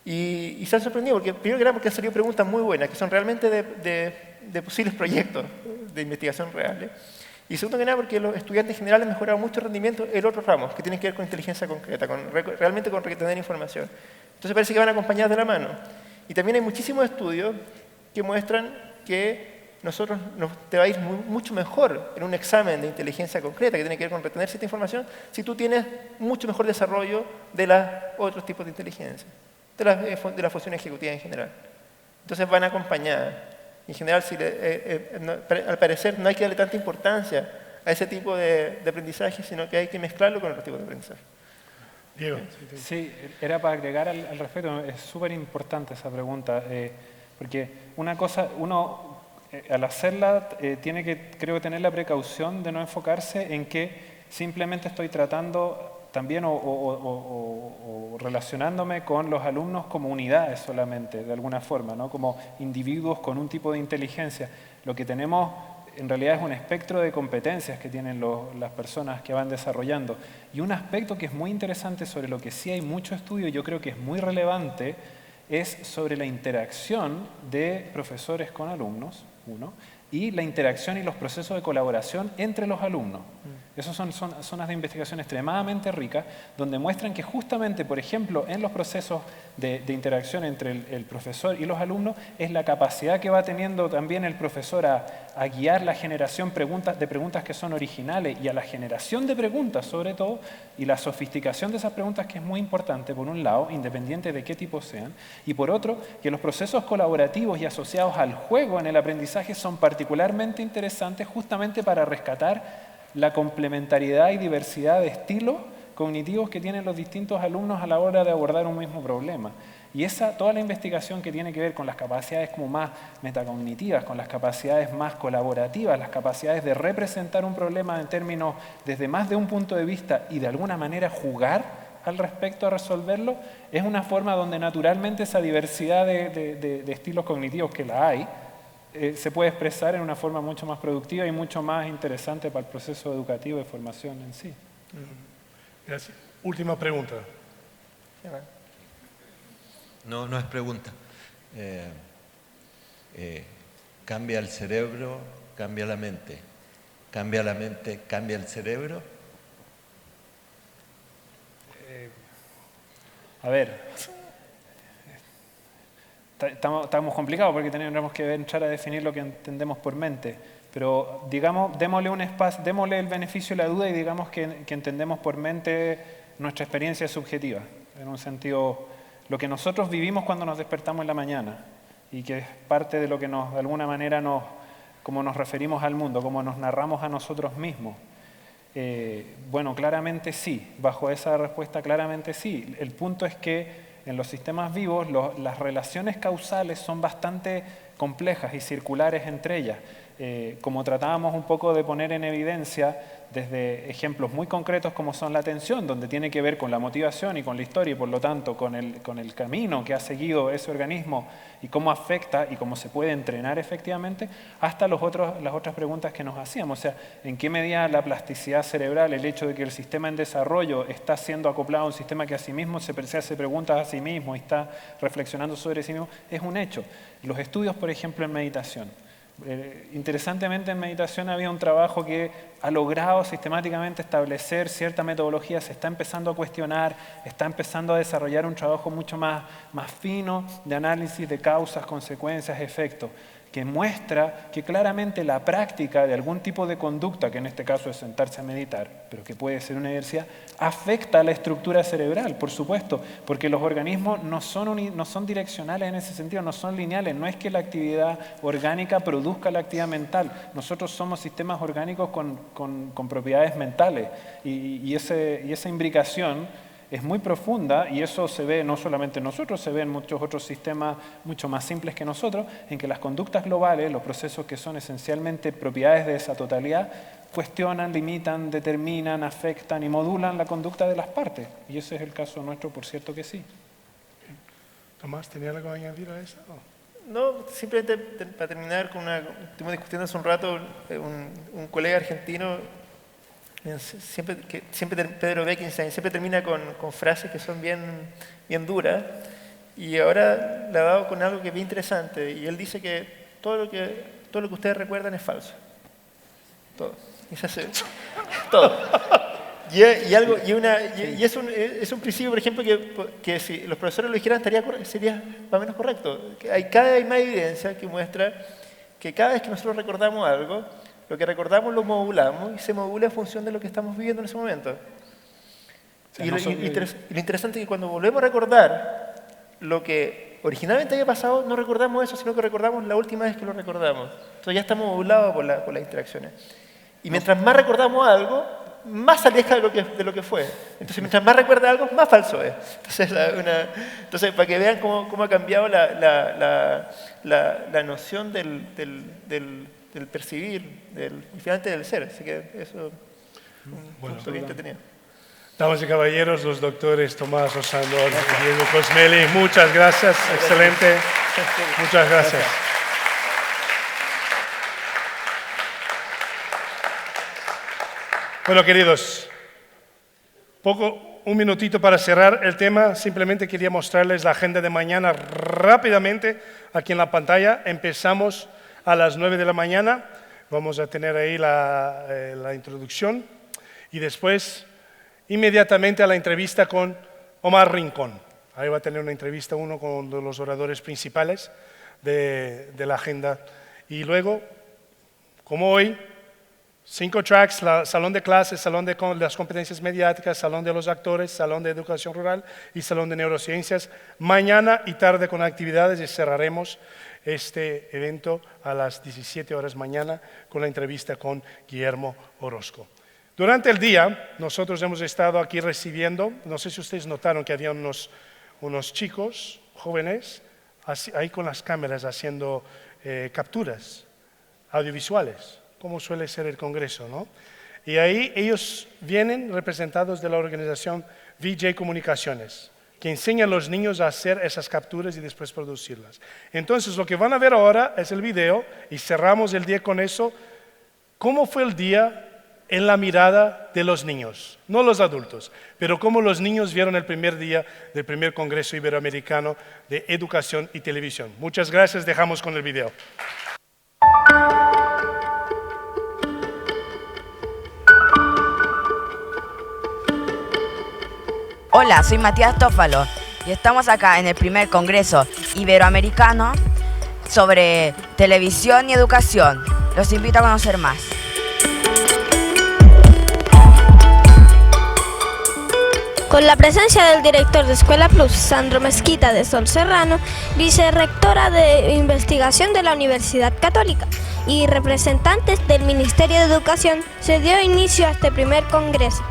Y se han sorprendido, primero que nada porque han salido preguntas muy buenas, que son realmente de posibles proyectos de investigación reales. Y segundo que nada porque los estudiantes en general han mejorado mucho el rendimiento en otros ramos, que tienen que ver con inteligencia concreta, realmente con retener información. Entonces parece que van acompañados de la mano. Y también hay muchísimos estudios que muestran que te va a ir mucho mejor en un examen de inteligencia concreta, que tiene que ver con retener cierta información, si tú tienes mucho mejor desarrollo de los otros tipos de inteligencia, de la función ejecutiva en general. Entonces van acompañadas. En general, al parecer, no hay que darle tanta importancia a ese tipo de aprendizaje, sino que hay que mezclarlo con otros tipos de aprendizaje. Diego. Sí, era para agregar al respecto, es súper importante esa pregunta, porque una cosa, uno al hacerla tiene que, creo, tener la precaución de no enfocarse en que simplemente estoy tratando también o relacionándome con los alumnos como unidades solamente, de alguna forma, ¿no? Como individuos con un tipo de inteligencia. Lo que tenemos en realidad es un espectro de competencias que tienen las personas que van desarrollando. Y un aspecto que es muy interesante, sobre lo que sí hay mucho estudio, y yo creo que es muy relevante, es sobre la interacción de profesores con alumnos, y la interacción y los procesos de colaboración entre los alumnos. Esas son zonas de investigación extremadamente ricas, donde muestran que justamente, por ejemplo, en los procesos de interacción entre el profesor y los alumnos, es la capacidad que va teniendo también el profesor a guiar la generación de preguntas que son originales y a la generación de preguntas, sobre todo, y la sofisticación de esas preguntas, que es muy importante, por un lado, independiente de qué tipo sean, y por otro, que los procesos colaborativos y asociados al juego en el aprendizaje son particularmente interesantes justamente para rescatar la complementariedad y diversidad de estilos cognitivos que tienen los distintos alumnos a la hora de abordar un mismo problema. Y toda la investigación que tiene que ver con las capacidades como más metacognitivas, con las capacidades más colaborativas, las capacidades de representar un problema en términos desde más de un punto de vista y de alguna manera jugar al respecto a resolverlo, es una forma donde naturalmente esa diversidad de estilos cognitivos, que la hay, se puede expresar en una forma mucho más productiva y mucho más interesante para el proceso educativo de formación en sí. Gracias. Última pregunta. No, no es pregunta. ¿Cambia el cerebro, cambia la mente? ¿Cambia la mente, cambia el cerebro? A ver, estamos complicados porque tendremos que entrar a definir lo que entendemos por mente, pero digamos, démosle un espacio, démosle el beneficio de la duda y digamos que entendemos por mente nuestra experiencia subjetiva, en un sentido, lo que nosotros vivimos cuando nos despertamos en la mañana y que es parte de lo que de alguna manera como nos referimos al mundo, como nos narramos a nosotros mismos. Bueno, claramente sí, bajo esa respuesta claramente sí. El punto es que en los sistemas vivos las relaciones causales son bastante complejas y circulares entre ellas. Como tratábamos un poco de poner en evidencia desde ejemplos muy concretos como son la atención, donde tiene que ver con la motivación y con la historia y por lo tanto con el camino que ha seguido ese organismo y cómo afecta y cómo se puede entrenar efectivamente, hasta las otras preguntas que nos hacíamos. O sea, ¿en qué medida la plasticidad cerebral, el hecho de que el sistema en desarrollo está siendo acoplado a un sistema que a sí mismo se hace preguntas a sí mismo y está reflexionando sobre sí mismo? Es un hecho. Los estudios, por ejemplo, en meditación. Interesantemente, en meditación había un trabajo que ha logrado sistemáticamente establecer cierta metodología, se está empezando a cuestionar, está empezando a desarrollar un trabajo mucho más fino de análisis de causas, consecuencias, efectos, que muestra que claramente la práctica de algún tipo de conducta, que en este caso es sentarse a meditar, pero que puede ser una diversidad, afecta a la estructura cerebral, por supuesto, porque los organismos no son direccionales en ese sentido, no son lineales, no es que la actividad orgánica produzca la actividad mental, nosotros somos sistemas orgánicos con propiedades mentales y esa imbricación es muy profunda y eso se ve no solamente en nosotros, se ve en muchos otros sistemas mucho más simples que nosotros, en que las conductas globales, los procesos que son esencialmente propiedades de esa totalidad, cuestionan, limitan, determinan, afectan y modulan la conducta de las partes. Y ese es el caso nuestro, por cierto que sí. Tomás, ¿tenía algo que añadir a eso? No, simplemente para terminar con estuvimos discutiendo hace un rato, un colega argentino, Pedro Beckenstein, siempre termina con frases que son bien duras, y ahora le ha dado con algo que es bien interesante, y él dice que todo lo que ustedes recuerdan es falso. Todo. Todo. Y es un principio, por ejemplo, que si los profesores lo dijeran sería más o menos correcto. Cada vez hay más evidencia que muestra que cada vez que nosotros recordamos algo, lo que recordamos lo modulamos y se modula en función de lo que estamos viviendo en ese momento. O sea, y lo interesante es que cuando volvemos a recordar lo que originalmente había pasado, no recordamos eso, sino que recordamos la última vez que lo recordamos. Entonces ya estamos modulados por las interacciones. Y mientras más recordamos algo, más se aleja de lo que fue. Entonces, mientras más recuerda algo, más falso es. Entonces para que vean cómo ha cambiado la noción del percibir, y finalmente del ser. Así que eso es un punto bien entretenido. Damas y caballeros, los doctores Tomás Ossandón y Diego Cosmeli, muchas gracias. Excelente. Muchas gracias. Bueno, queridos, un minutito para cerrar el tema. Simplemente quería mostrarles la agenda de mañana rápidamente aquí en la pantalla. Empezamos a las 9 de la mañana. Vamos a tener ahí la introducción. Y después, inmediatamente a la entrevista con Omar Rincón. Ahí va a tener una entrevista uno con uno de los oradores principales de la agenda. Y luego, como hoy, 5 tracks, salón de clases, salón de las competencias mediáticas, salón de los actores, salón de educación rural y salón de neurociencias. Mañana y tarde con actividades y cerraremos este evento a las 17 horas mañana con la entrevista con Guillermo Orozco. Durante el día nosotros hemos estado aquí recibiendo, no sé si ustedes notaron que había unos chicos jóvenes ahí con las cámaras haciendo capturas audiovisuales, como suele ser el Congreso, ¿no? Y ahí ellos vienen representados de la organización VJ Comunicaciones, que enseña a los niños a hacer esas capturas y después producirlas. Entonces, lo que van a ver ahora es el video y cerramos el día con eso. ¿Cómo fue el día en la mirada de los niños? No los adultos, pero cómo los niños vieron el primer día del primer Congreso Iberoamericano de Educación y Televisión. Muchas gracias, dejamos con el video. Hola, soy Matías Tófalo y estamos acá en el primer Congreso Iberoamericano sobre televisión y educación. Los invito a conocer más. Con la presencia del director de Escuela Plus, Sandro Mezquita de Sol Serrano, vicerrectora de investigación de la Universidad Católica y representantes del Ministerio de Educación, se dio inicio a este primer congreso.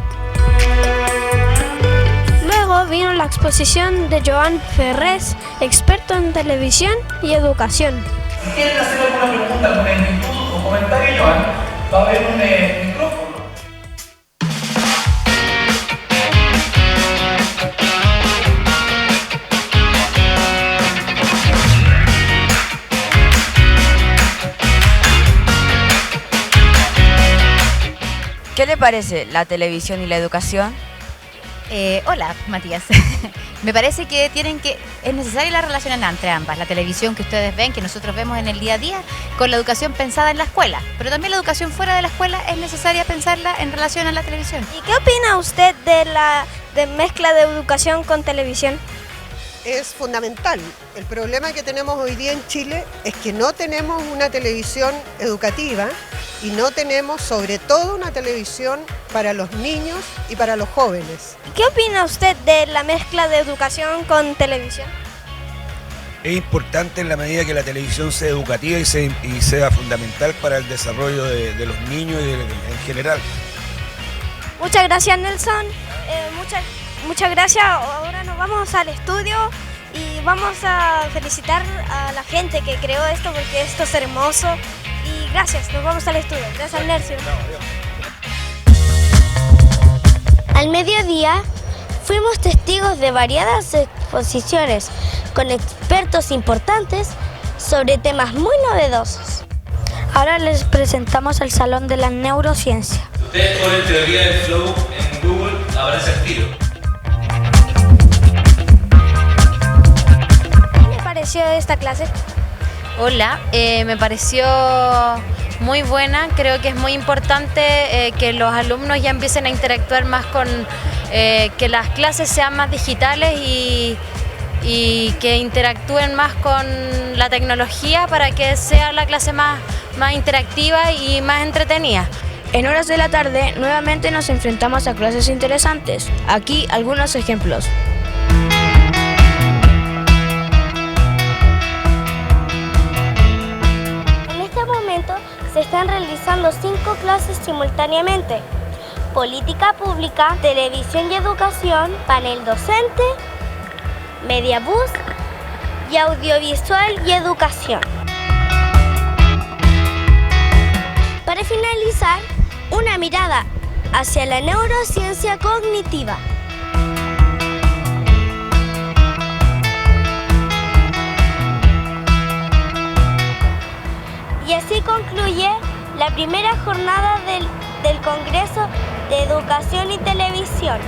Luego vino la exposición de Joan Ferrés, experto en televisión y educación. Si quieren hacer alguna pregunta, alguna inquietud o comentario, Joan, va a haber un micrófono. ¿Qué le parece la televisión y la educación? Hola, Matías. Me parece que es necesaria la relación entre ambas. La televisión que ustedes ven, que nosotros vemos en el día a día, con la educación pensada en la escuela. Pero también la educación fuera de la escuela es necesaria pensarla en relación a la televisión. ¿Y qué opina usted de la mezcla de educación con televisión? Es fundamental. El problema que tenemos hoy día en Chile es que no tenemos una televisión educativa y no tenemos sobre todo una televisión para los niños y para los jóvenes. ¿Qué opina usted de la mezcla de educación con televisión? Es importante en la medida que la televisión sea educativa y sea fundamental para el desarrollo de los niños y en general. Muchas gracias, Nelson. Muchas gracias. Ahora nos vamos al estudio y vamos a felicitar a la gente que creó esto porque esto es hermoso. Y gracias, nos vamos al estudio. Gracias, Nelson. Al mediodía fuimos testigos de variadas exposiciones con expertos importantes sobre temas muy novedosos. Ahora les presentamos el Salón de la Neurociencia. Ustedes ponen teoría del flow en Google, aparece el tiro. ¿Qué le pareció esta clase? Hola, me pareció muy buena. Creo que es muy importante que los alumnos ya empiecen a interactuar más con que las clases sean más digitales y que interactúen más con la tecnología para que sea la clase más interactiva y más entretenida. En horas de la tarde, nuevamente nos enfrentamos a clases interesantes. Aquí algunos ejemplos. En este momento se están realizando 5 clases simultáneamente: política pública, televisión y educación, panel docente, mediabús y audiovisual y educación. Para finalizar, una mirada hacia la neurociencia cognitiva. Y así concluye la primera jornada del Congreso de Educación y Televisión.